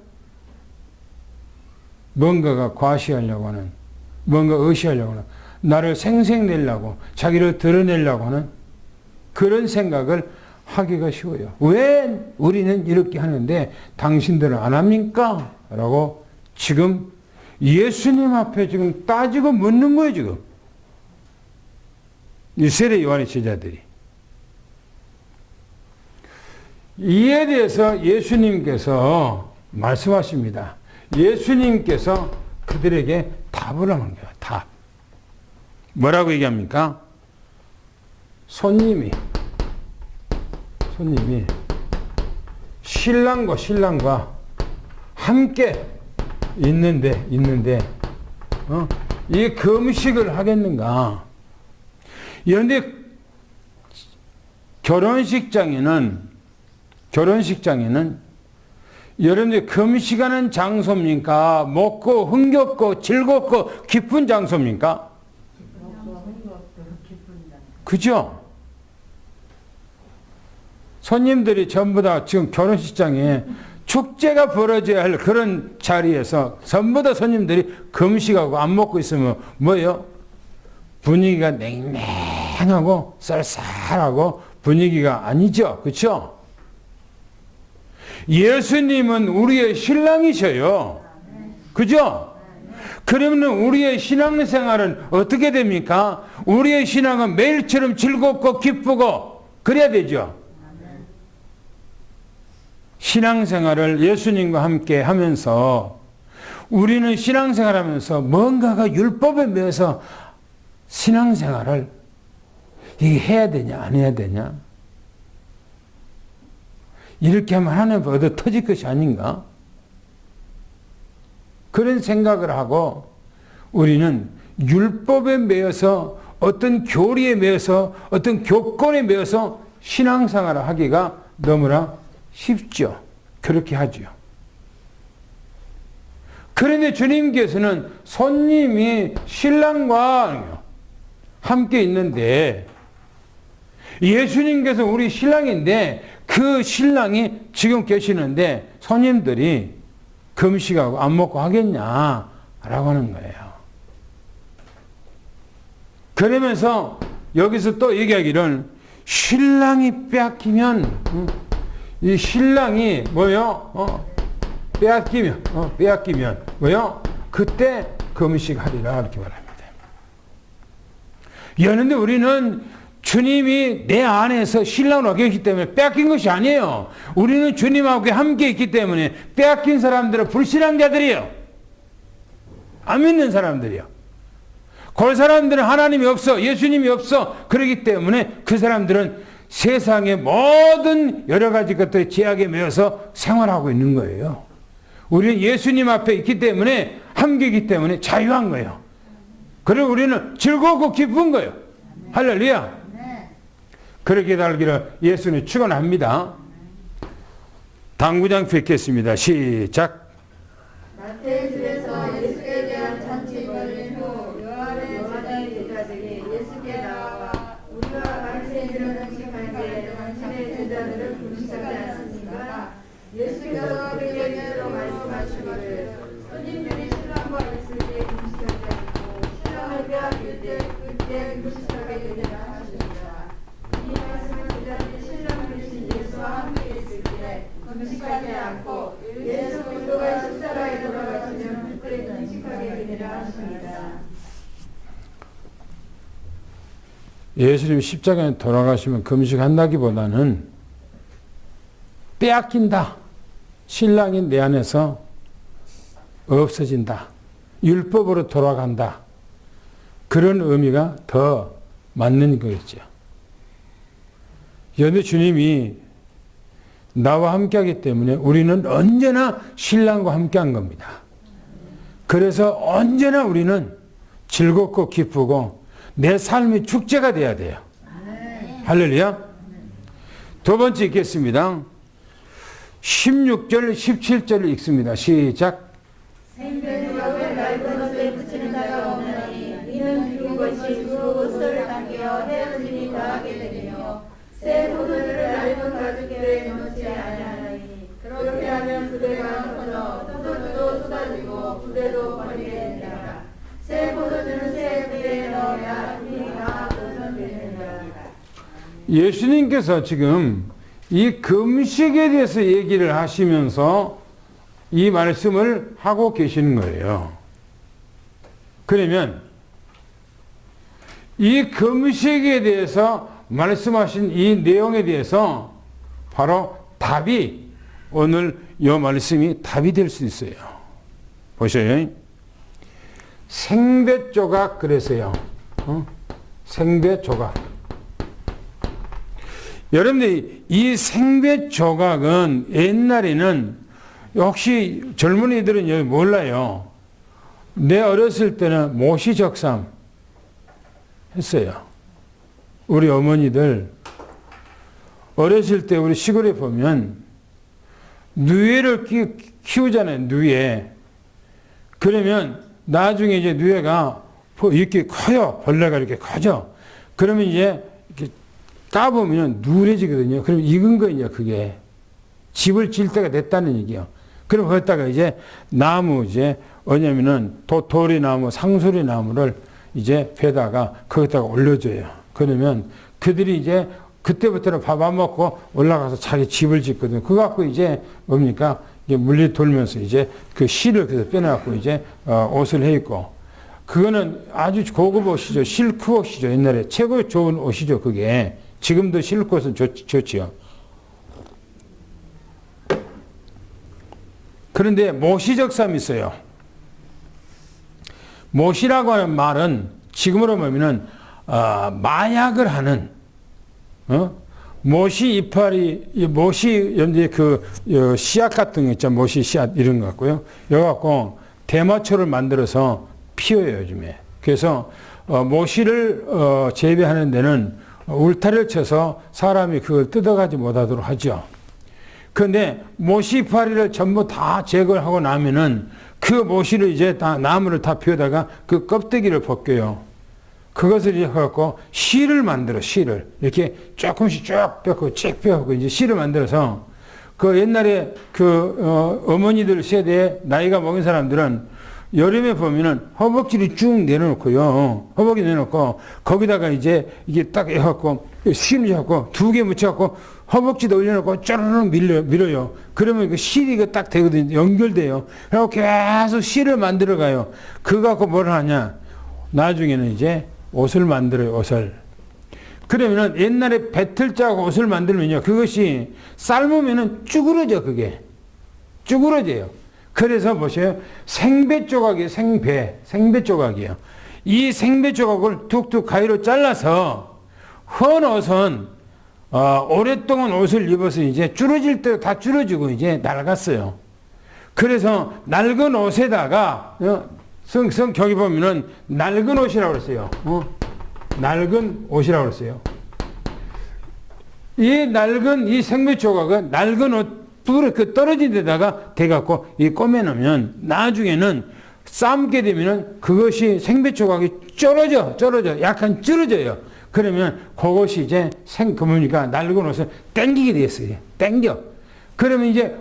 뭔가가 과시하려고 하는, 뭔가 의시하려고 하는, 나를 생색내려고, 자기를 드러내려고 하는 그런 생각을 하기가 쉬워요. 왜 우리는 이렇게 하는데 당신들은 안 합니까? 라고 지금 예수님 앞에 지금 따지고 묻는 거예요, 지금. 이 세례 요한의 제자들이. 이에 대해서 예수님께서 말씀하십니다. 예수님께서 그들에게 답을 하는 거예요. 답. 뭐라고 얘기합니까? 손님이 신랑과 함께 있는데 이 금식을 하겠는가? 그런데 결혼식장에는 여러분들 금식하는 장소입니까? 먹고 흥겹고 즐겁고 기쁜 장소입니까? 그죠? 손님들이 전부 다 지금 결혼식장에 축제가 벌어져야 할 그런 자리에서 전부 다 손님들이 금식하고 안 먹고 있으면 뭐예요? 분위기가 냉랭하고 쌀쌀하고 분위기가 아니죠. 그렇죠? 예수님은 우리의 신랑이셔요. 그죠? 그러면 우리의 신앙생활은 어떻게 됩니까? 우리의 신앙은 매일처럼 즐겁고 기쁘고 그래야 되죠. 신앙생활을 예수님과 함께 하면서 우리는 신앙생활하면서 뭔가가 율법에 매여서 신앙생활을 이게 해야 되냐 안 해야 되냐 이렇게 하면 하나님 얻어 터질 것이 아닌가 그런 생각을 하고 우리는 율법에 매여서 어떤 교리에 매여서 어떤 교권에 매여서 신앙생활을 하기가 너무나 쉽죠. 그렇게 하죠. 그런데 주님께서는 손님이 신랑과 함께 있는데 예수님께서 우리 신랑인데 그 신랑이 지금 계시는데 손님들이 금식하고 안 먹고 하겠냐라고 하는 거예요. 그러면서 여기서 또 얘기하기를 신랑이 빼앗기면 이 신랑이 뭐요? 빼앗기면 뭐요? 그때 금식하리라 이렇게 말합니다. 그런데 우리는 주님이 내 안에서 신랑으로 계시기 때문에 빼앗긴 것이 아니에요. 우리는 주님하고 함께 있기 때문에 빼앗긴 사람들은 불신앙자들이에요. 안 믿는 사람들이요. 그 사람들은 하나님이 없어, 예수님이 없어. 그렇기 때문에 그 사람들은 세상의 모든 여러 가지 것들의 제약에 매여서 생활하고 있는 거예요. 우리는 예수님 앞에 있기 때문에 함께 있기 때문에 자유한 거예요. 그리고 우리는 즐겁고 기쁜 거예요. 할렐루야. 그렇게 살기를 예수는 축원합니다. 당구장 뵙겠습니다. 시작. 마태의 집에서 예수께 대한 잔치 벌린 후 요한의 제자들이 예수께 나와 우리와 바리새인들은 금식할 때 당신의 제자들은 금식하지 않습니까? 예수께서 그들에게 스스로 말씀하시기를 손님들이 신랑과 있을 때 금식하지 않고 신랑을 빼앗길 때 그때 금식하게 되리라 하십니다. 이 말씀은 제자들이 신랑 되신 예수와 함께 있을 때 금식하지 않고 예수 그리스도가 십자가에 돌아가시면 그때 금식하게 되리라 하십니다. 예수님 십자가에 돌아가시면 금식한다기보다는 빼앗긴다. 신랑이 내 안에서 없어진다. 율법으로 돌아간다. 그런 의미가 더 맞는 거겠죠. 여느 주님이 나와 함께하기 때문에 우리는 언제나 신랑과 함께한 겁니다. 그래서 언제나 우리는 즐겁고 기쁘고 내 삶이 축제가 돼야 돼요. 할렐루야. 두 번째 읽겠습니다. 16절, 17절을 읽습니다. 시작. 생배조각을 낡은 옷에 붙이는 자가 없나니 이는 죽은 것이 그 옷을 당겨 헤어짐이 더하게 되며 새 포도주를 낡은 가죽에 넣지 아니하나니 그렇게 하면 부대가 터져 포도주도 쏟아지고 부대도 버리게 되니라. 새 포도주는 새 부대에 넣어야 힘이 다 보존되느니라. 예수님께서 지금 이 금식에 대해서 얘기를 하시면서 이 말씀을 하고 계시는 거예요. 그러면 이 금식에 대해서 말씀하신 이 내용에 대해서 바로 답이 오늘 이 말씀이 답이 될 수 있어요. 보셔요. 생배 조각 그랬어요. 생배 조각. 여러분들 이 생배 조각은 옛날에는 혹시 젊은이들은 여기 몰라요. 내 어렸을 때는 모시적삼 했어요. 우리 어머니들 어렸을 때 우리 시골에 보면 누에를 키우잖아요. 누에. 그러면 나중에 이제 누에가 이렇게 커요. 벌레가 이렇게 커져. 그러면 이제 이렇게 까보면 누래지거든요. 그럼 익은 거 이제 그게 집을 질 때가 됐다는 얘기예요. 그럼 거기다가 이제 나무 이제 뭐냐면은 도토리 나무, 상소리 나무를 이제 배다가 거기다가 올려줘요. 그러면 그들이 이제 그때부터는 밥 안 먹고 올라가서 자기 집을 짓거든요. 그거 갖고 이제 뭡니까? 이게 물리 돌면서 이제 그 실을 그래서 빼내갖고 이제 옷을 해 입고 그거는 아주 고급 옷이죠. 실크 옷이죠. 옛날에 최고 좋은 옷이죠. 그게 지금도 실크 옷은 좋지요. 그런데 모시적삼이 있어요. 모시라고 하는 말은 지금으로 보면은 마약을 하는 모시 이파리 모시 연재 그 씨앗 같은 거 있죠. 모시 씨앗 이런 거 같고요. 이거 갖고 대마초를 만들어서 피워요 요즘에. 그래서 모시를 재배하는 데는 울타리를 쳐서 사람이 그걸 뜯어가지 못하도록 하죠. 그런데 모시파리를 전부 다 제거를 하고 나면은 그 모시를 이제 다 나무를 다 피우다가 그 껍데기를 벗겨요. 그것을 이제 갖고 실을 만들어, 실을. 이렇게 조금씩 쭉 뼈고 쭉 뼈고 이제 실을 만들어서 그 옛날에 그 어머니들 세대에 나이가 먹은 사람들은 여름에 보면은 허벅지를 쭉 내려놓고요. 허벅지 내놓고 거기다가 이제 이게 딱 해갖고 실을 잡고 두 개 묻혀갖고 허벅지도 올려놓고 쪼르륵 밀어요. 그러면 그 실이 딱 되거든요. 연결돼요. 그리고 계속 실을 만들어 가요. 그거 갖고 뭘 하냐. 나중에는 이제 옷을 만들어요. 옷을. 그러면은 옛날에 배틀자고 옷을 만들면요. 그것이 삶으면은 쭈그러져 그게. 쭈그러져요. 그래서 보세요. 생배 조각이에요. 생배 조각이에요. 이 생배 조각을 툭툭 가위로 잘라서 헌 옷은 오랫동안 옷을 입어서 이제 줄어질 때 다 줄어지고 이제 낡았어요. 그래서 낡은 옷에다가 성경에 보면은 낡은 옷이라고 그랬어요. 낡은 옷이라고 그랬어요. 이 낡은 이 생배 조각은 낡은 옷 그 떨어진 데다가 대갖고 이 꼬매놓으면 나중에는 삶게 되면은 그것이 생배 조각이 쩔어져 약간 쩔어져요. 그러면 그것이 이제 뭡니까 낡은 옷을 땡기게 됐어요. 땡겨. 그러면 이제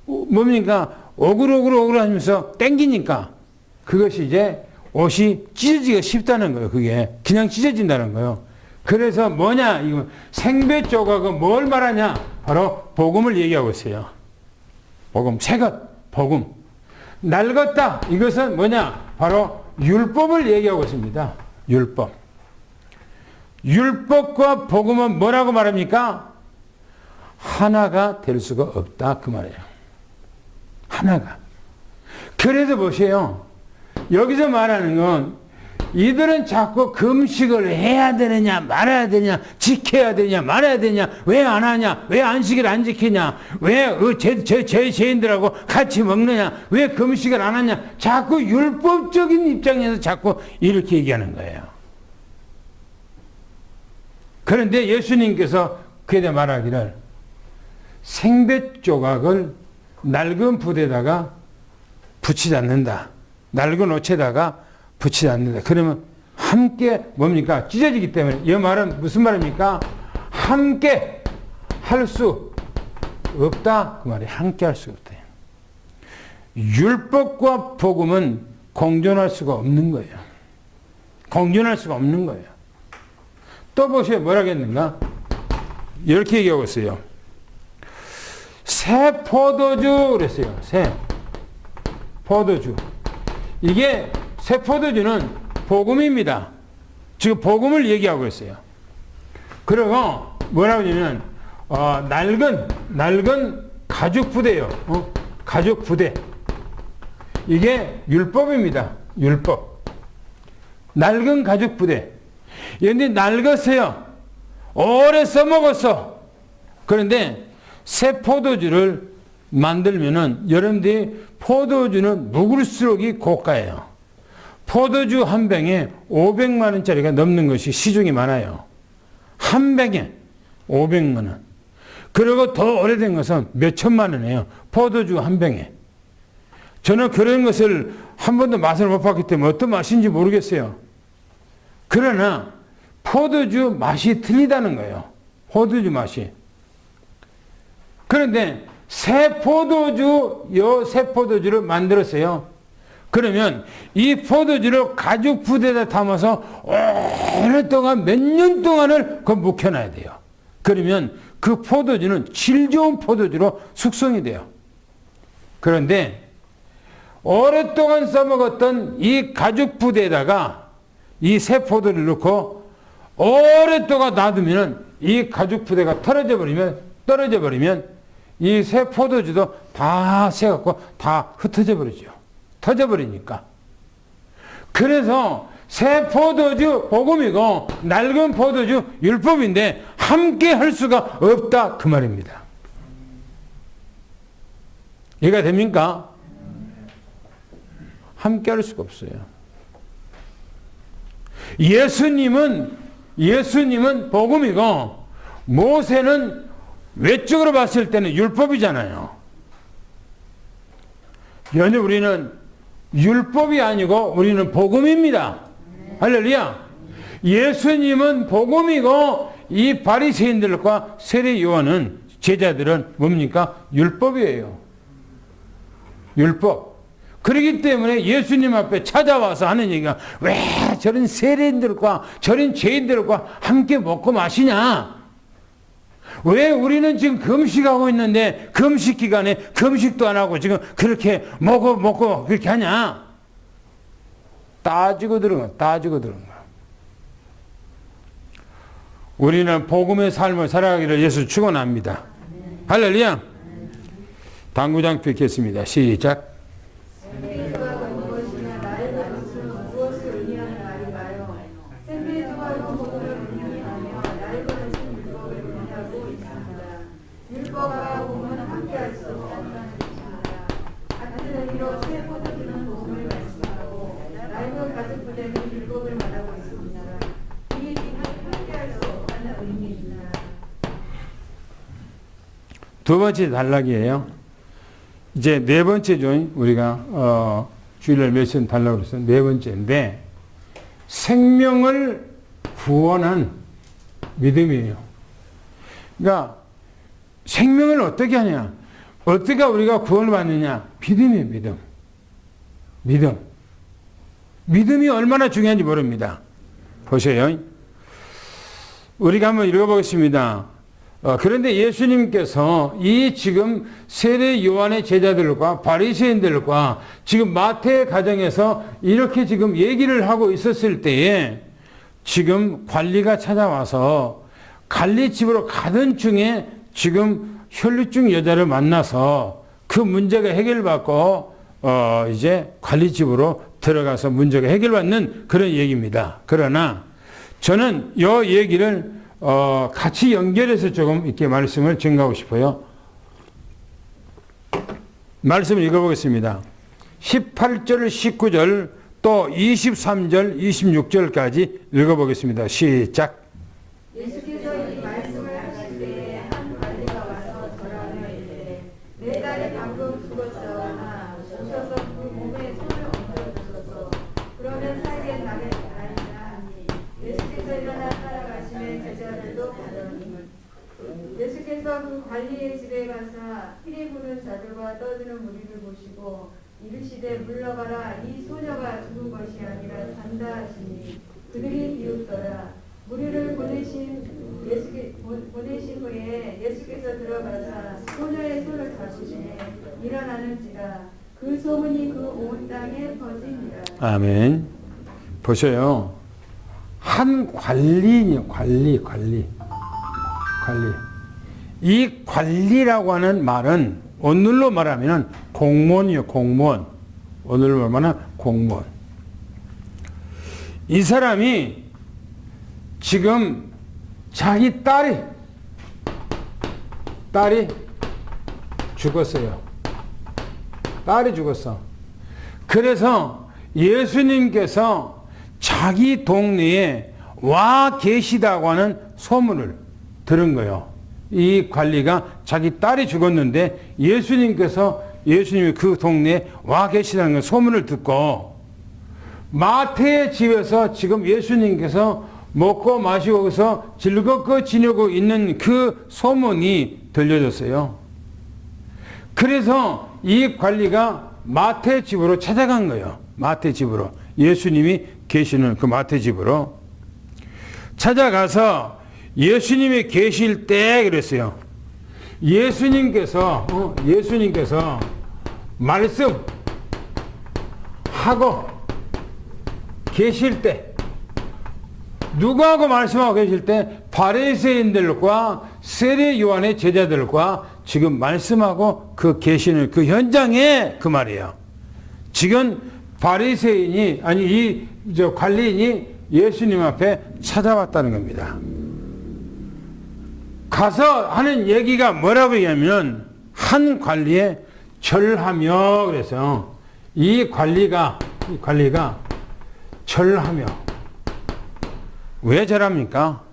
뭡니까 오글오글 하면서 땡기니까 그것이 이제 옷이 찢어지기가 쉽다는 거예요. 그게 그냥 찢어진다는 거예요. 그래서 뭐냐 이거 생배 조각은 뭘 말하냐 바로 복음을 얘기하고 있어요. 복음 새것 복음 낡았다 이것은 뭐냐 바로 율법을 얘기하고 있습니다. 율법과 복음은 뭐라고 말합니까? 하나가 될 수가 없다 그 말이에요. 하나가. 그래서 보세요. 여기서 말하는 건 이들은 자꾸 금식을 해야 되느냐 말아야 되냐, 지켜야 되냐 말아야 되냐, 왜 안 하냐, 왜 안식일 안 지키냐, 왜 죄인들하고 같이 먹느냐, 왜 금식을 안 하냐, 자꾸 율법적인 입장에서 자꾸 이렇게 얘기하는 거예요. 그런데 예수님께서 그에 대해 말하기를 생배 조각을 낡은 붓에다가 붙이지 않는다. 낡은 옷에다가 붙이지 않는다. 그러면 함께 뭡니까? 찢어지기 때문에. 이 말은 무슨 말입니까? 함께 할 수 없다. 그 말이 함께 할 수 없다. 율법과 복음은 공존할 수가 없는 거예요. 공존할 수가 없는 거예요. 또 보세요. 뭐라겠는가? 이렇게 얘기하고 있어요. 새 포도주 그랬어요. 새 포도주. 이게 새 포도주는 복음입니다. 지금 복음을 얘기하고 있어요. 그리고 뭐라고 하냐면 낡은 가죽 부대예요. 가죽 부대. 이게 율법입니다. 율법. 낡은 가죽 부대. 그런데 낡았어요. 오래 써먹었어. 그런데 새 포도주를 만들면은 여러분들이 포도주는 묵을수록이 고가예요. 포도주 한 병에 500만 원짜리가 넘는 것이 시중이 많아요. 한 병에 500만 원. 그리고 더 오래된 것은 몇 천만 원이에요. 포도주 한 병에. 저는 그런 것을 한 번도 맛을 못 봤기 때문에 어떤 맛인지 모르겠어요. 그러나 포도주 맛이 틀리다는 거예요. 포도주 맛이. 그런데 새 포도주를 만들었어요. 그러면 이 포도주를 가죽 부대에다 담아서 오랫동안 몇 년 동안을 묵혀놔야 돼요. 그러면 그 포도주는 질 좋은 포도주로 숙성이 돼요. 그런데 오랫동안 써먹었던 이 가죽 부대에다가 이 새 포도를 넣고 오랫동안 놔두면 이 가죽 부대가 떨어져 버리면 이 새 포도주도 다 새갖고 다 흩어져 버리죠. 터져 버리니까. 그래서 새 포도주 복음이고 낡은 포도주 율법인데 함께 할 수가 없다 그 말입니다. 이해가 됩니까? 함께 할 수가 없어요. 예수님은 복음이고 모세는 외적으로 봤을 때는 율법이잖아요. 연히 우리는 율법이 아니고 우리는 복음입니다. 할렐루야. 예수님은 복음이고 이 바리새인들과 세례 요한은 제자들은 뭡니까? 율법이에요. 율법. 그렇기 때문에 예수님 앞에 찾아와서 하는 얘기가 왜 저런 세례인들과 저런 죄인들과 함께 먹고 마시냐? 왜 우리는 지금 금식하고 있는데 금식 기간에 금식도 안 하고 지금 그렇게 먹고 그렇게 하냐? 따지고 들은 거야. 우리는 복음의 삶을 살아가기를 예수 축원합니다. 할렐루야. 당구장 뵙겠습니다. 시작. 두 번째 단락이에요. 이제 네 번째죠. 우리가 주일날 메시지 단락으로 해서 네 번째인데 생명을 구원한 믿음이에요. 그러니까 생명을 어떻게 하냐? 어떻게 우리가 구원을 받느냐? 믿음이에요. 믿음. 믿음이 얼마나 중요한지 모릅니다. 보세요. 우리가 한번 읽어보겠습니다. 그런데 예수님께서 이 지금 세례 요한의 제자들과 바리새인들과 지금 마태의 가정에서 이렇게 지금 얘기를 하고 있었을 때에 지금 관리가 찾아와서 관리집으로 가던 중에 지금 혈루증 여자를 만나서 그 문제가 해결받고 이제 관리집으로 들어가서 문제가 해결받는 그런 얘기입니다. 그러나 저는 이 얘기를 같이 연결해서 조금 이렇게 말씀을 증가하고 싶어요. 말씀을 읽어보겠습니다. 18절, 19절, 또 23절, 26절까지 읽어보겠습니다. 시작. 예수께서 이 말씀을 하실 때에 한 관리가 와서 저라며 이르되 내 딸이 방금 죽었사오나 오셔서 그 몸에 손을 얹어 주소서. 그러면 살겠나이다 하니 예수께서 일어나 따라가시매 제자들도 가더니 예수께서 그 관리의 집에 가사 피리 부는 자들과 떠드는 무리를 보시고 이르시되 물러가라. 이 소녀가 죽은 것이 아니라 산다 하시니 그들이 비웃더라. 무리를 보내신 후에 예수께서 들어가사 소녀의 손을 잡으시매 일어나는지라. 그 소문이 그 온 땅에 퍼지니라. 아멘. 보세요. 한 관리요, 관리. 이 관리라고 하는 말은 오늘로 말하면 공무원이요, 공무원. 오늘로 말하면 공무원. 이 사람이 지금 자기 딸이 죽었어요. 딸이 죽었어. 그래서 예수님께서 자기 동네에 와 계시다고 하는 소문을 들은 거예요. 이 관리가 자기 딸이 죽었는데 예수님이 그 동네에 와 계시다는 소문을 듣고 마태의 집에서 지금 예수님께서 먹고 마시고 거기서 즐겁고 지내고 있는 그 소문이 들려졌어요. 그래서 이 관리가 마태 집으로 찾아간 거예요. 마태 집으로. 예수님이 계시는 그 마태 집으로 찾아가서 예수님이 계실 때 그랬어요. 예수님께서 말씀하고 계실 때 누구하고 말씀하고 계실 때 바리새인들과 세례 요한의 제자들과 지금 말씀하고 그 계시는 그 현장에 그 말이에요. 지금 바리새인이 아니 관리인이 예수님 앞에 찾아왔다는 겁니다. 가서 하는 얘기가 뭐라고 얘기하면 한 관리에 절하며 그래서 이 관리가 절하며 왜 절합니까?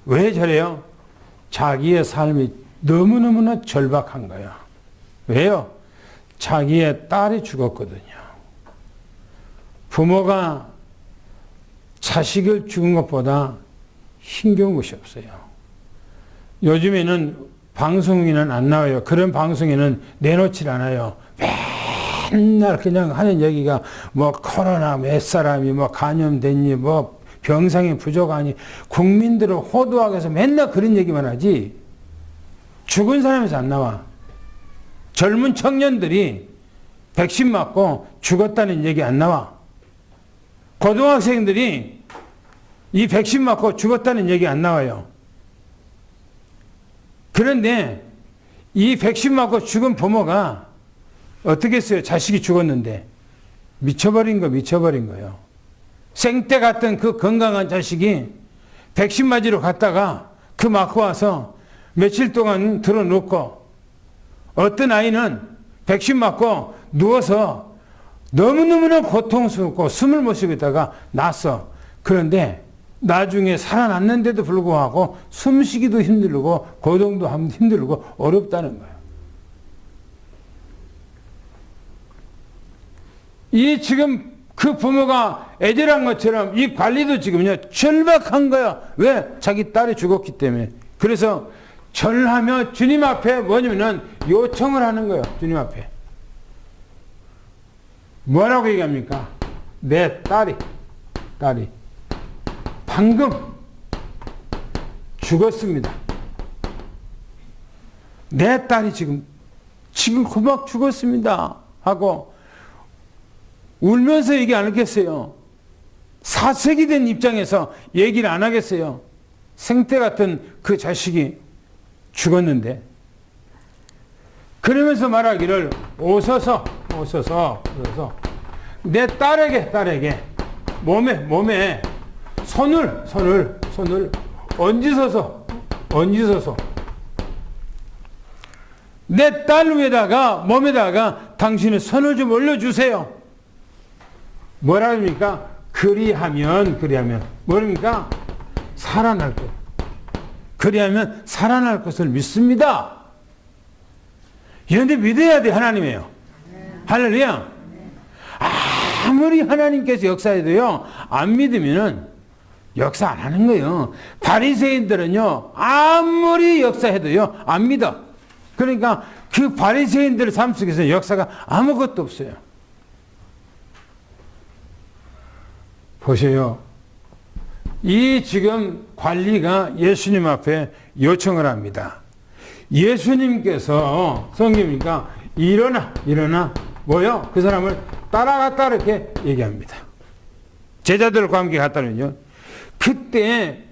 왜 절해요? 자기의 삶이 너무너무나 절박한 거야. 왜요? 자기의 딸이 죽었거든요. 부모가 자식을 죽은 것보다 힘겨운 것이 없어요. 요즘에는 방송에는 안 나와요. 그런 방송에는 내놓질 않아요. 맨날 그냥 하는 얘기가 뭐 코로나 몇 사람이 뭐 감염됐니 뭐 병상이 부족하니 국민들을 호도하게 해서 맨날 그런 얘기만 하지 죽은 사람에서 안 나와. 젊은 청년들이 백신 맞고 죽었다는 얘기 안 나와. 고등학생들이 이 백신 맞고 죽었다는 얘기 안 나와요. 그런데 이 백신 맞고 죽은 부모가 어떻게 했어요? 자식이 죽었는데 미쳐버린 거예요. 생때 같던 그 건강한 자식이 백신 맞으러 갔다가 그 맞고 와서 며칠 동안 들어놓고 어떤 아이는 백신 맞고 누워서 너무너무나 고통스럽고 숨을 못 쉬고 있다가 났어. 그런데 나중에 살아났는데도 불구하고 숨쉬기도 힘들고 고통도 힘들고 어렵다는 거예요. 이 지금 그 부모가 애절한 것처럼 이 관리도 지금요 절박한 거야. 왜? 자기 딸이 죽었기 때문에. 그래서 절하며 주님 앞에 뭐냐면은 요청을 하는 거예요. 주님 앞에. 뭐라고 얘기합니까? 내 딸이 방금 죽었습니다. 내 딸이 지금 고막 죽었습니다. 하고 울면서 얘기 안 하겠어요. 사색이 된 입장에서 얘기를 안 하겠어요. 생태 같은 그 자식이 죽었는데. 그러면서 말하기를 오소서 내 딸에게 몸에 손을 얹으소서. 내 딸 위에다가 몸에다가 당신의 손을 좀 올려주세요. 뭐라 합니까? 그리하면 뭐랍니까? 살아날 것. 그리하면 살아날 것을 믿습니다. 그런데 믿어야 돼, 하나님이에요. 할렐루야. 아무리 하나님께서 역사해도요, 안 믿으면은 역사 안 하는 거예요. 바리새인들은요, 아무리 역사해도요, 안 믿어. 그러니까 그 바리새인들의 삶 속에서 역사가 아무것도 없어요. 보세요. 이 지금 관리가 예수님 앞에 요청을 합니다. 예수님께서 성경이니까 일어나 뭐요? 그 사람을 따라갔다 이렇게 얘기합니다. 제자들과 함께 갔다는요. 그때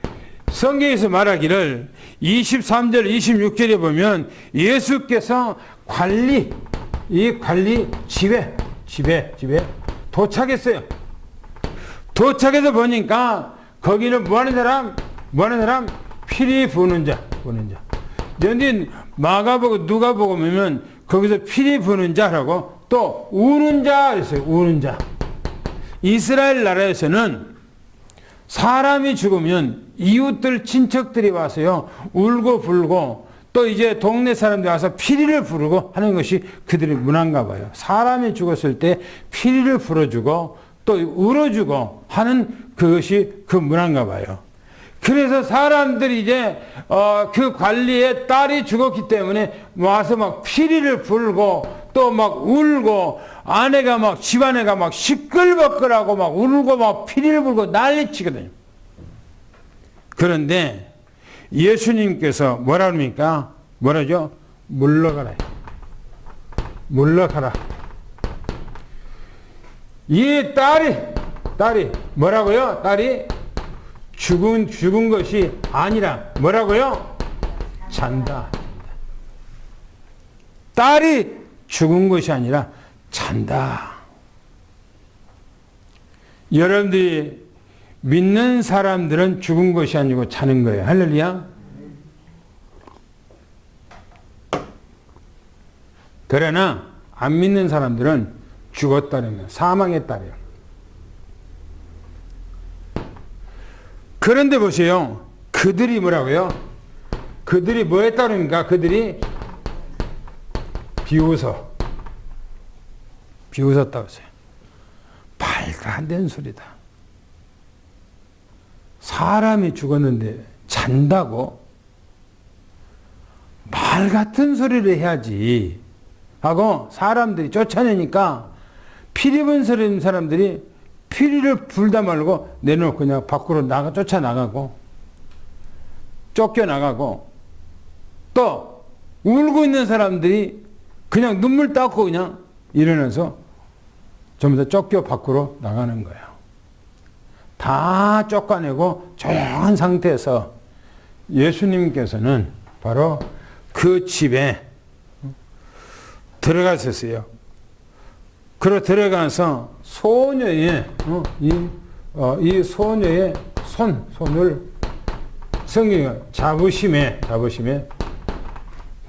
성경에서 말하기를 23절 26절에 보면 예수께서 이 관리 집에 도착했어요. 도착해서 보니까 거기는 뭐하는 사람? 피리 부는 자. 연인 마가복음 누가복음 보면 거기서 피리 부는 자라고 또 우는 자 그랬어요. 우는 자. 이스라엘 나라에서는 사람이 죽으면 이웃들 친척들이 와서요 울고 불고 또 이제 동네 사람들이 와서 피리를 부르고 하는 것이 그들의 문화인가 봐요. 사람이 죽었을 때 피리를 불어주고 또 울어주고 하는 그것이 그 문화인가 봐요. 그래서 사람들이 이제 그 관리의 딸이 죽었기 때문에 와서 막 피리를 불고 또 막 울고 아내가 막 집안애가 막 시끌벅끌하고 막 울고 막 피리를 불고 난리치거든요. 그런데 예수님께서 뭐라 합니까? 뭐라죠? 물러가라. 이 딸이 뭐라고요? 딸이 죽은 것이 아니라 뭐라고요? 잔다. 딸이 죽은 것이 아니라 잔다. 여러분들이 믿는 사람들은 죽은 것이 아니고 자는 거예요. 할렐루야. 그러나 안 믿는 사람들은 죽었다는 거예요. 사망했다래요. 그런데 보세요. 그들이 뭐라고요? 그들이 뭐 했다는가? 그들이 비웃었다고 했어요. 말도 안 되는 소리다. 사람이 죽었는데 잔다고? 말 같은 소리를 해야지 하고 사람들이 쫓아내니까 피리 분 사람들이 피리를 불다 말고 내놓고 그냥 밖으로 쫓아나가고 쫓겨나가고 또 울고 있는 사람들이 그냥 눈물 닦고 그냥 일어나서 전부 다 쫓겨 밖으로 나가는 거예요. 다 쫓아내고 조용한 상태에서 예수님께서는 바로 그 집에 들어가셨어요. 그러 들어가서 소녀의 이 소녀의 손을 성경이 잡으심에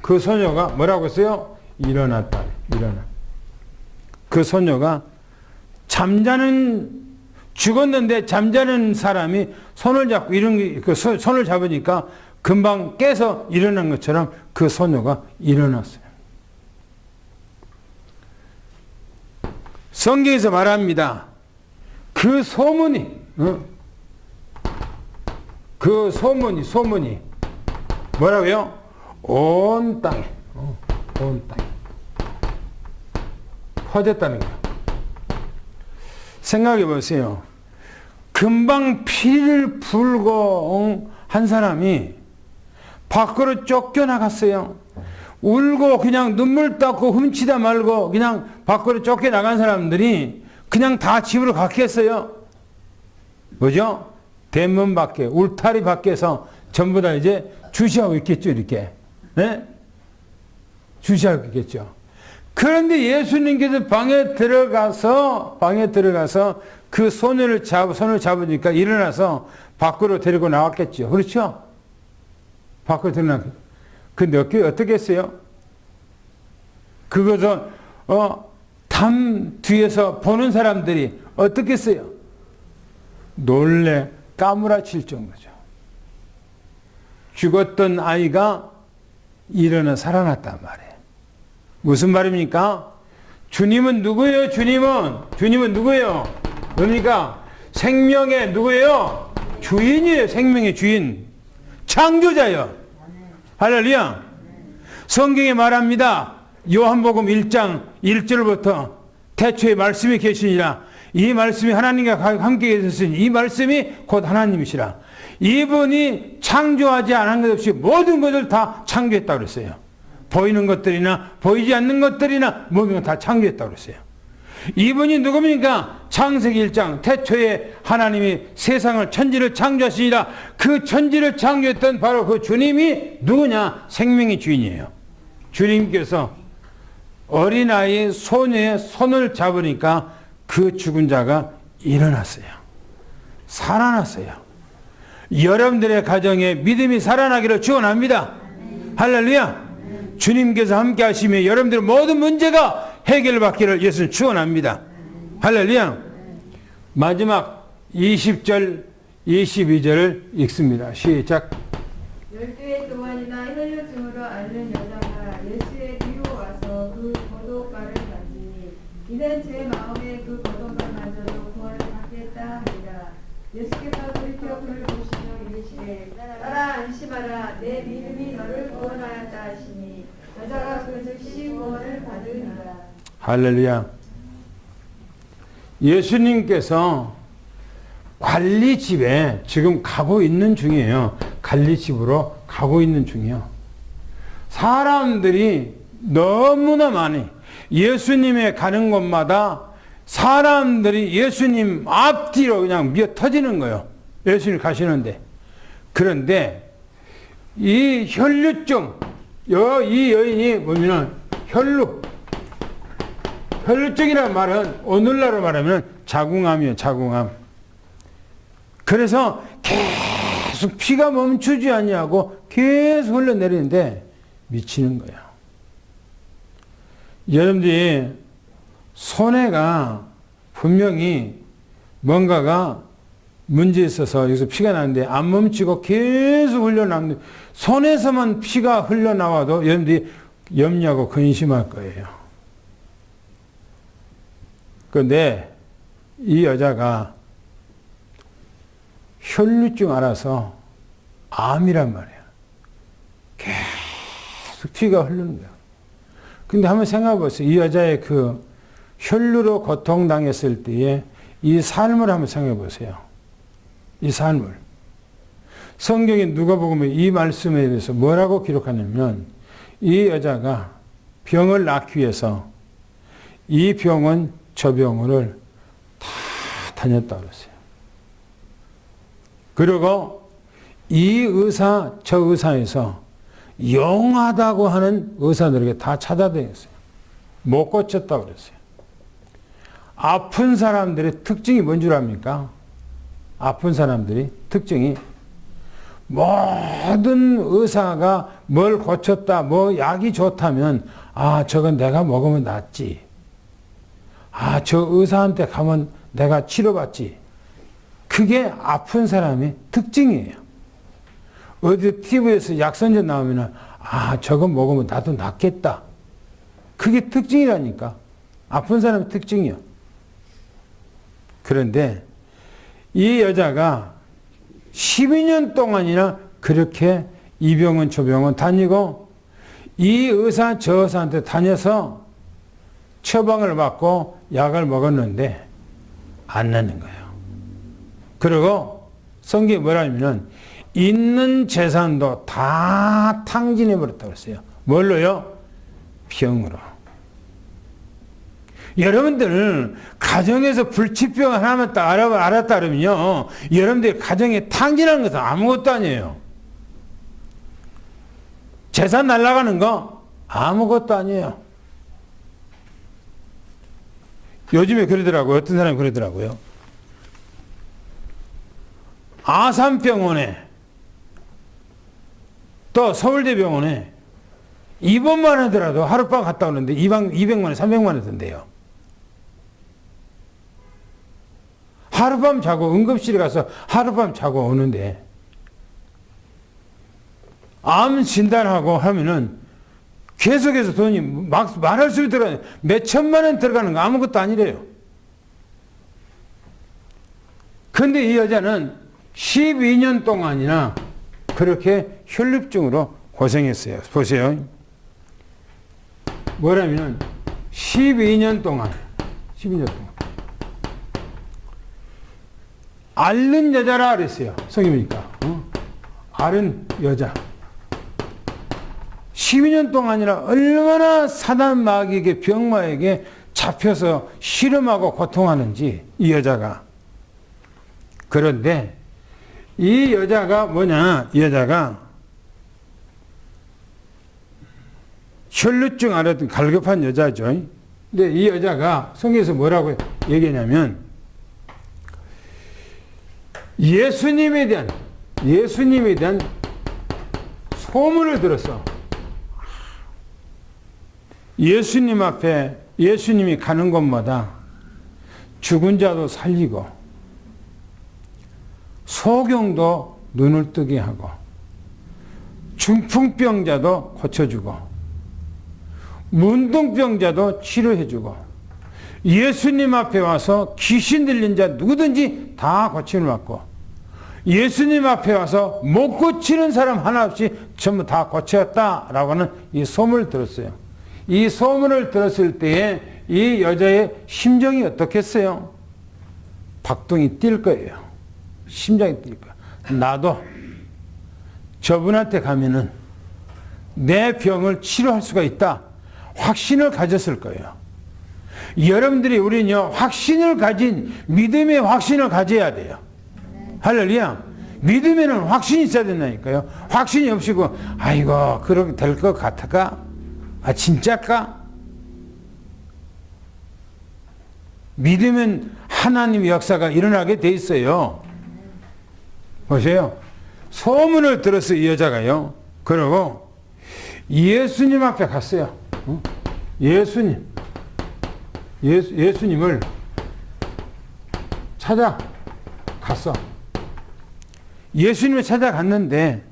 그 소녀가 뭐라고 했어요? 일어났다. 그 소녀가 죽었는데 잠자는 사람이 손을 잡고 손을 잡으니까 금방 깨서 일어난 것처럼 그 소녀가 일어났어요. 성경에서 말합니다. 그 소문이 뭐라고요? 온 땅에 퍼졌다는 거예요. 생각해 보세요. 금방 피를 불고 한 사람이 밖으로 쫓겨나갔어요. 울고 그냥 눈물 닦고 훔치다 말고 그냥 밖으로 쫓겨나간 사람들이 그냥 다 집으로 갔겠어요. 뭐죠? 대문 밖에, 울타리 밖에서 전부 다 이제 주시하고 있겠죠, 이렇게. 네? 주시하고 있겠죠. 그런데 예수님께서 방에 들어가서 그 손을 잡으니까 일어나서 밖으로 데리고 나왔겠죠. 그렇죠? 밖으로 데리고 나왔겠죠. 근데 어떻게 했어요? 그것은, 담 뒤에서 보는 사람들이 어떻게 했어요? 놀래 까무라칠 정도죠. 죽었던 아이가 일어나 살아났단 말이에요. 무슨 말입니까? 주님은 누구예요? 주님은 누구예요? 그러니까 생명의 누구예요? 주인이에요. 생명의 주인. 창조자예요. 할렐루야. 성경에 말합니다. 요한복음 1장 1절부터 태초에 말씀이 계시니라. 이 말씀이 하나님과 함께 계셨으니 이 말씀이 곧 하나님이시라. 이분이 창조하지 않은 것 없이 모든 것을 다 창조했다고 그랬어요. 보이는 것들이나 보이지 않는 것들이나 모든 것 다 창조했다고 그랬어요. 이분이 누굽니까? 창세기 1장 태초에 하나님이 세상을 천지를 창조하시니라. 그 천지를 창조했던 바로 그 주님이 누구냐? 생명의 주인이에요. 주님께서 어린아이 소녀의 손을 잡으니까 그 죽은 자가 일어났어요. 살아났어요. 여러분들의 가정에 믿음이 살아나기를 축원합니다. 할렐루야. 주님께서 함께 하시며 여러분들의 모든 문제가 해결받기를 예수는 축원합니다. 할렐루야. 마지막 20절 22절을 읽습니다. 시작. 12의 동안이나 혈류증으로 앓는 여자가 예수의 뒤로 와서 그 겉옷가를 만지니 이는 제 마음에 그 겉옷가마저도 구원을 받겠다 하니라. 예수께서 돌이켜 그를 보시며 이르시되 딸아 안심하라. 내 믿음이 너를 구원하였다 하시니 여자가 그 즉시 구원을 받으니라. 할렐루야. 예수님께서 관리집에 지금 가고 있는 중이에요. 관리집으로 가고 있는 중이에요. 사람들이 너무나 많이 예수님의 가는 곳마다 사람들이 예수님 앞뒤로 그냥 미어 터지는 거예요. 예수님 가시는데. 그런데 이 혈류증, 이 여인이 보면은 혈류증이라는 말은 오늘날로 말하면 자궁암이에요. 자궁암. 그래서 계속 피가 멈추지 아니하고 계속 흘러내리는데 미치는 거예요. 여러분들이 손해가 분명히 뭔가가 문제 있어서 여기서 피가 나는데 안 멈추고 계속 흘러나오는데 손에서만 피가 흘러나와도 여러분들이 염려하고 근심할 거예요. 그런데 이 여자가 혈류증 알아서 암이란 말이에요. 계속 피가 흐르는 거예요. 근데 한번 생각해 보세요. 이 여자의 그 혈류로 고통당했을 때의 이 삶을 한번 생각해 보세요. 이 삶을. 성경에 누가복음에 이 말씀에 대해서 뭐라고 기록하냐면 이 여자가 병을 낫기 위해서 이 병원 저 병원을 다 다녔다고 그랬어요. 그리고 이 의사 저 의사에서 영하다고 하는 의사들에게 다 찾아다녔어요. 못 고쳤다고 그랬어요. 아픈 사람들의 특징이 뭔 줄 압니까? 아픈 사람들이 특징이 모든 의사가 뭘 고쳤다, 뭐 약이 좋다면 아 저건 내가 먹으면 낫지. 아 저 의사한테 가면 내가 치료받지. 그게 아픈 사람의 특징이에요. 어디 TV에서 약선전 나오면 아 저거 먹으면 나도 낫겠다. 그게 특징이라니까. 아픈 사람의 특징이요. 그런데 이 여자가 12년 동안이나 그렇게 이 병원 저 병원 다니고 이 의사 저 의사한테 다녀서 처방을 받고 약을 먹었는데 안 나는 거예요. 그리고 성경에 뭐라 하면은 있는 재산도 다 탕진해 버렸다고 했어요. 뭘로요? 병으로. 여러분들 가정에서 불치병 하나만 딱 알았다 그러면요. 여러분들 가정에 탕진하는 것은 아무것도 아니에요. 재산 날아가는 거 아무것도 아니에요. 요즘에 그러더라고요. 어떤 사람이 그러더라고요. 아산병원에 또 서울대병원에 입원만 하더라도 하룻밤 갔다 오는데 200만 원, 300만 원 든대요. 하룻밤 자고 응급실에 가서 하룻밤 자고 오는데 암 진단하고 하면은 계속해서 돈이 막 말할 수 있도록 몇 천만 원 들어가는 거 아무것도 아니래요. 근데 이 여자는 12년 동안이나 그렇게 혈류증으로 고생했어요. 보세요. 뭐라면은 12년 동안 앓는 여자라 그랬어요. 성경이니까. 앓은 여자. 12년 동안이나 얼마나 사단 마귀에게 병마에게 잡혀서 실험하고 고통하는지 이 여자가. 그런데 이 여자가 뭐냐? 이 여자가 혈류증 앓았던 갈급한 여자죠. 근데 이 여자가 성경에서 뭐라고 얘기하냐면 예수님에 대한 소문을 들었어. 예수님 앞에 예수님이 가는 곳마다 죽은 자도 살리고 소경도 눈을 뜨게 하고 중풍병자도 고쳐주고 문둥병자도 치료해주고 예수님 앞에 와서 귀신 들린 자 누구든지 다 고침을 받고 예수님 앞에 와서 못 고치는 사람 하나 없이 전부 다 고쳤다라고 하는 이 소문을 들었어요. 이 소문을 들었을 때에 이 여자의 심정이 어떻겠어요? 박동이 뛸 거예요. 심장이 뛸 거예요. 나도 저분한테 가면은 내 병을 치료할 수가 있다. 확신을 가졌을 거예요. 여러분들이 우리는요, 확신을 가진, 믿음의 확신을 가져야 돼요. 할렐루야. 믿음에는 확신이 있어야 된다니까요. 확신이 없이고, 아이고, 그렇게 될 것 같을까? 아, 진짜일까? 믿으면 하나님의 역사가 일어나게 돼 있어요. 보세요. 소문을 들어서 이 여자가요. 그러고 예수님 앞에 갔어요. 예수님을 찾아갔어. 예수님을 찾아갔는데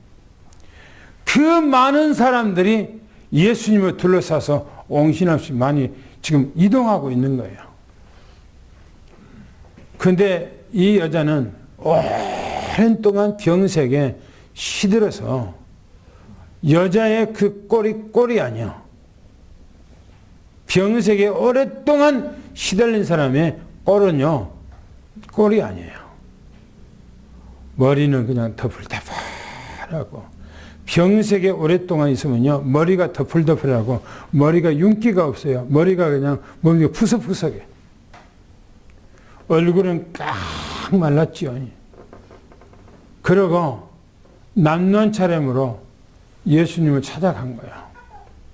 그 많은 사람들이 예수님을 둘러싸서 옹신없이 많이 지금 이동하고 있는 거예요. 근데 이 여자는 오랜 동안 병색에 시들어서 여자의 그 꼴이 아니야. 병색에 오랫동안 시달린 사람의 꼴은요, 꼴이 아니에요. 머리는 그냥 더풀더풀하고 병색에 오랫동안 있으면요, 머리가 더풀더풀하고 머리가 윤기가 없어요. 머리가 그냥 몸이 푸석푸석해. 얼굴은 깍 말랐지요. 그러고 남는 차례로 예수님을 찾아간 거야.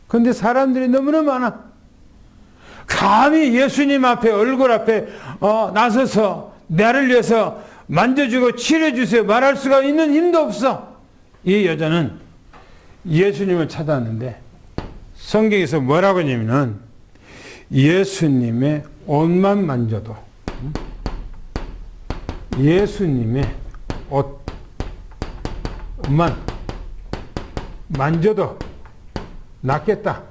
그런데 사람들이 너무나 많아. 감히 예수님 앞에, 얼굴 앞에 나서서 나를 위해서 만져주고 치료해주세요 말할 수가 있는 힘도 없어. 이 여자는 예수님을 찾아왔는데 성경에서 뭐라고 하냐면은 예수님의 옷만 만져도, 예수님의 옷만 만져도 낫겠다.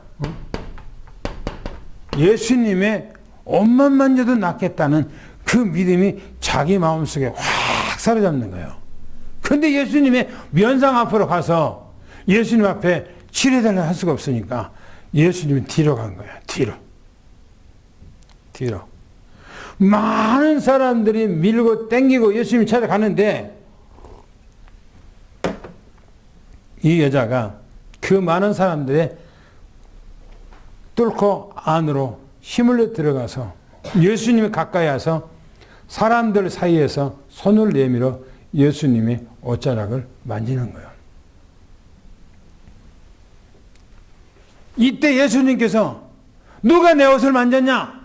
예수님의 옷만 만져도 낫겠다는 그 믿음이 자기 마음속에 확 사로잡는 거예요. 근데 예수님의 면상 앞으로 가서 예수님 앞에 치료달라 할 수가 없으니까 예수님은 뒤로 간 거야. 뒤로. 많은 사람들이 밀고 땡기고 예수님 찾아가는데 이 여자가 그 많은 사람들의 뚫고 안으로 힘을 들어가서 예수님이 가까이 와서 사람들 사이에서 손을 내밀어 예수님의 옷자락을 만지는 거예요. 이때 예수님께서 누가 내 옷을 만졌냐?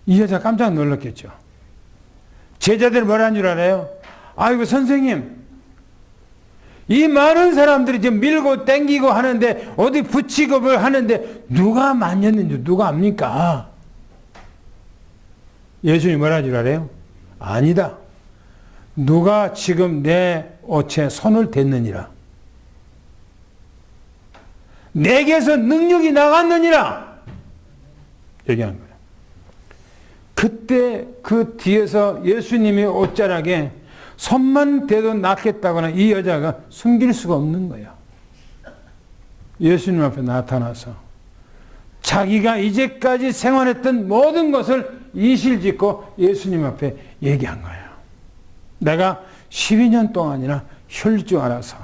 이 여자 깜짝 놀랐겠죠. 제자들 뭐라는 줄 알아요? 아이고 선생님, 이 많은 사람들이 지금 밀고 땡기고 하는데 어디 붙이고 뭘 하는데 누가 만졌는지 누가 압니까? 예수님이 뭐라는 줄 알아요? 아니다. 누가 지금 내 옷에 손을 댔느니라. 내게서 능력이 나갔느니라. 얘기하는 거예요. 그때 그 뒤에서 예수님의 옷자락에 손만 대도 낫겠다거나 이 여자가 숨길 수가 없는 거예요. 예수님 앞에 나타나서 자기가 이제까지 생활했던 모든 것을 이실짓고 예수님 앞에 얘기한 거예요. 내가 12년 동안이나 혈주 알아서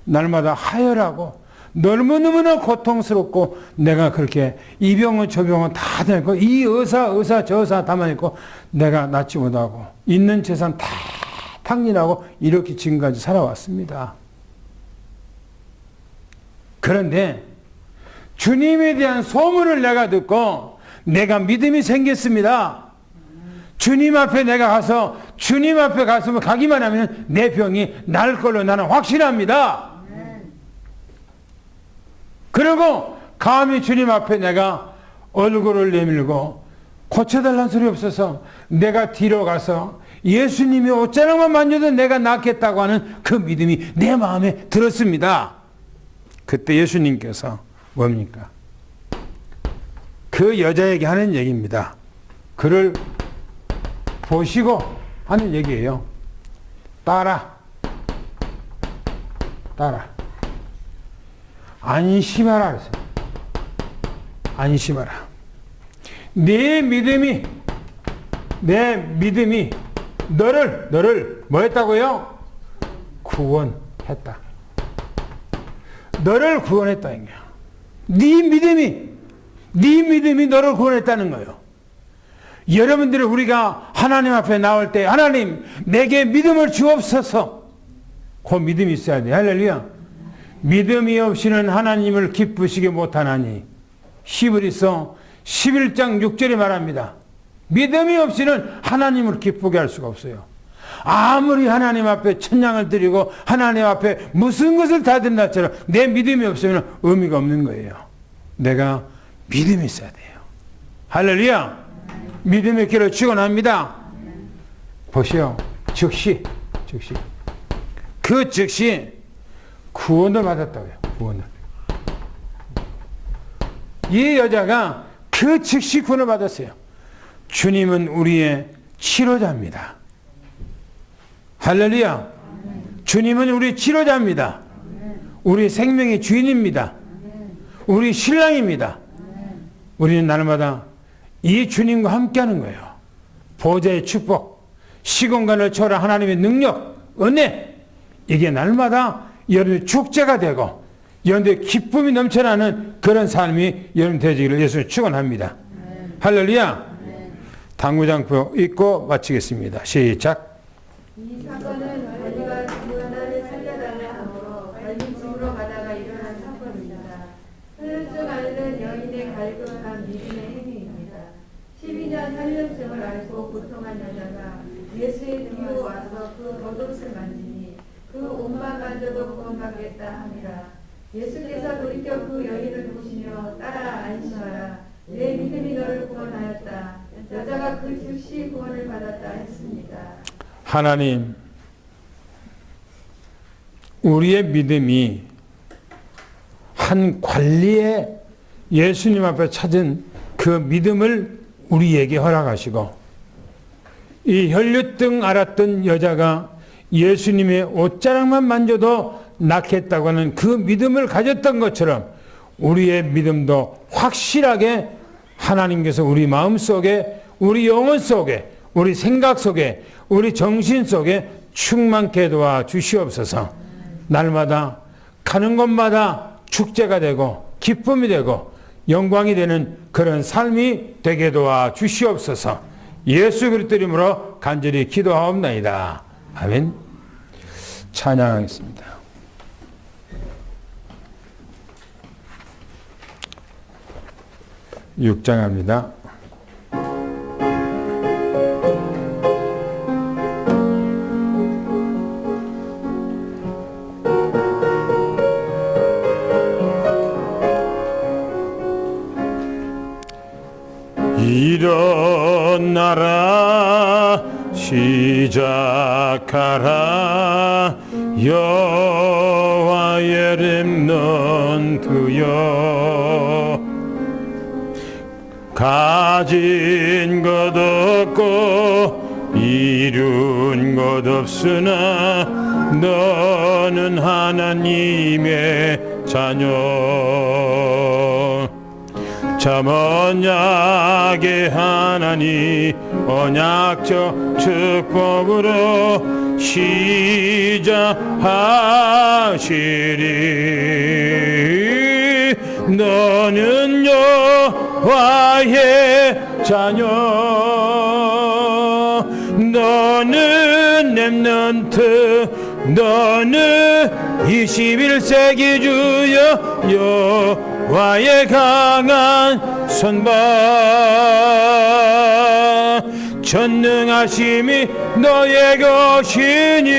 날마다 하혈하고 너무너무나 고통스럽고 내가 그렇게 이 병은 저 병은 다 되고 이 의사 저 의사 다 많고 내가 낫지 못하고 있는 재산 다 탕진하고 이렇게 지금까지 살아왔습니다. 그런데 주님에 대한 소문을 내가 듣고 내가 믿음이 생겼습니다. 주님 앞에 내가 가서 주님 앞에 가서 가기만 하면 내 병이 나을 걸로 나는 확신합니다. 그리고 감히 주님 앞에 내가 얼굴을 내밀고 고쳐달라는 소리 없어서 내가 뒤로 가서 예수님이 옷자락만 만져도 내가 낫겠다고 하는 그 믿음이 내 마음에 들었습니다. 그때 예수님께서 뭡니까? 그 여자에게 하는 얘기입니다. 그를 보시고 하는 얘기예요. 따라. 안심하라 그랬어요. 안심하라. 내 믿음이 너를 뭐 했다고요? 구원했다. 너를 구원했다. 네 믿음이 너를 구원했다는 거예요. 여러분들이 우리가 하나님 앞에 나올 때 하나님 내게 믿음을 주옵소서. 그 믿음이 있어야 돼. 할렐루야. 믿음이 없이는 하나님을 기쁘시게 못하나니 히브리서 11장 6절에 말합니다. 믿음이 없이는 하나님을 기쁘게 할 수가 없어요. 아무리 하나님 앞에 천냥을 드리고 하나님 앞에 무슨 것을 다 드린다처럼 내 믿음이 없으면 의미가 없는 거예요. 내가 믿음이 있어야 돼요. 할렐루야. 믿음의 길을 축원합니다. 보시오. 즉시 구원을 받았다고요. 구원을. 이 여자가 그 즉시 구원을 받았어요. 주님은 우리의 치료자입니다. 할렐루야. 주님은 우리 치료자입니다. 우리 생명의 주인입니다. 우리 신랑입니다. 우리는 날마다 이 주님과 함께하는 거예요. 보좌의 축복, 시공간을 초월한 하나님의 능력, 은혜, 이게 날마다 여러분의 축제가 되고 여러분의 기쁨이 넘쳐나는 그런 삶이 여러분 되시기를 예수님 축원합니다. 할렐루야. 당구장표 읽고 마치겠습니다. 시작. 이 사건은 관리가 누군가를 살려달라 함으로 관리집으로 가다가 일어난 사건입니다. 혈루증 앓는 여인의 갈급한 믿음의 행위입니다. 12년 혈루증을 앓고 고통한 여자가 예수의 뒤로 와서 그 겉옷을 만지니 그 옷만 만져도 구원받겠다 함이라. 예수께서 돌이켜 그 여인을 보시며 따라 안심하라. 내 믿음이 너를 구원하였다. 여자가 그 즉시 구원을 받았다 했습니다. 하나님, 우리의 믿음이 한 관리의 예수님 앞에 찾은 그 믿음을 우리에게 허락하시고 이 혈류증 앓았던 여자가 예수님의 옷자락만 만져도 낫겠다고 하는 그 믿음을 가졌던 것처럼 우리의 믿음도 확실하게 하나님께서 우리 마음속에, 우리 영혼 속에, 우리 생각 속에, 우리 정신 속에 충만케 도와 주시옵소서. 날마다 가는 곳마다 축제가 되고 기쁨이 되고 영광이 되는 그런 삶이 되게 도와 주시옵소서. 예수 그리스도 이름으로 간절히 기도하옵나이다. 아멘. 찬양하겠습니다. (6장) 합니다. 일어나라 시작하라 여호와의 렘넌트여 가진 것 없고 이룬 것 없으나 너는 하나님의 자녀 참 언약의 하나님 언약적 축복으로 시작하시리 너는 여호와의 자녀 너는 렘넌트 너는 21세기 주여 여호와의 강한 손봐 전능하심이 너의 것이니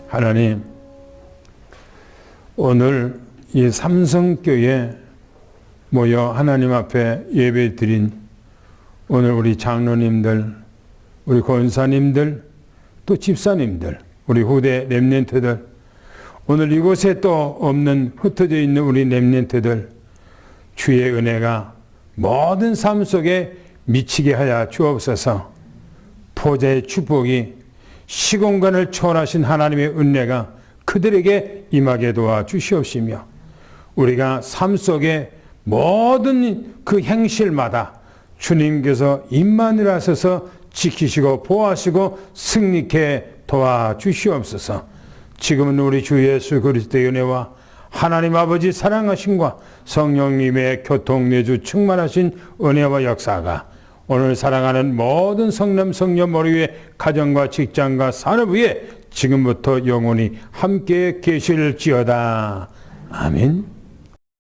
하나님 오늘 이 삼성교회 모여 하나님 앞에 예배 드린 오늘 우리 장로님들 우리 권사님들 또 집사님들 우리 후대 렘넌트들 오늘 이곳에 또 없는 흩어져 있는 우리 렘넌트들 주의 은혜가 모든 삶 속에 미치게 하여 주옵소서 보좌의 축복이 시공간을 초월하신 하나님의 은혜가 그들에게 임하게 도와 주시옵시며 우리가 삶 속에 모든 그 행실마다 주님께서 임마누엘 하셔서 지키시고 보호하시고 승리케 도와주시옵소서. 지금은 우리 주 예수 그리스도의 은혜와 하나님 아버지 사랑하심과 성령님의 교통내주 충만하신 은혜와 역사가 오늘 사랑하는 모든 성남 성녀 머리 위에 가정과 직장과 산업 위에 지금부터 영원히 함께 계실지어다. 아멘.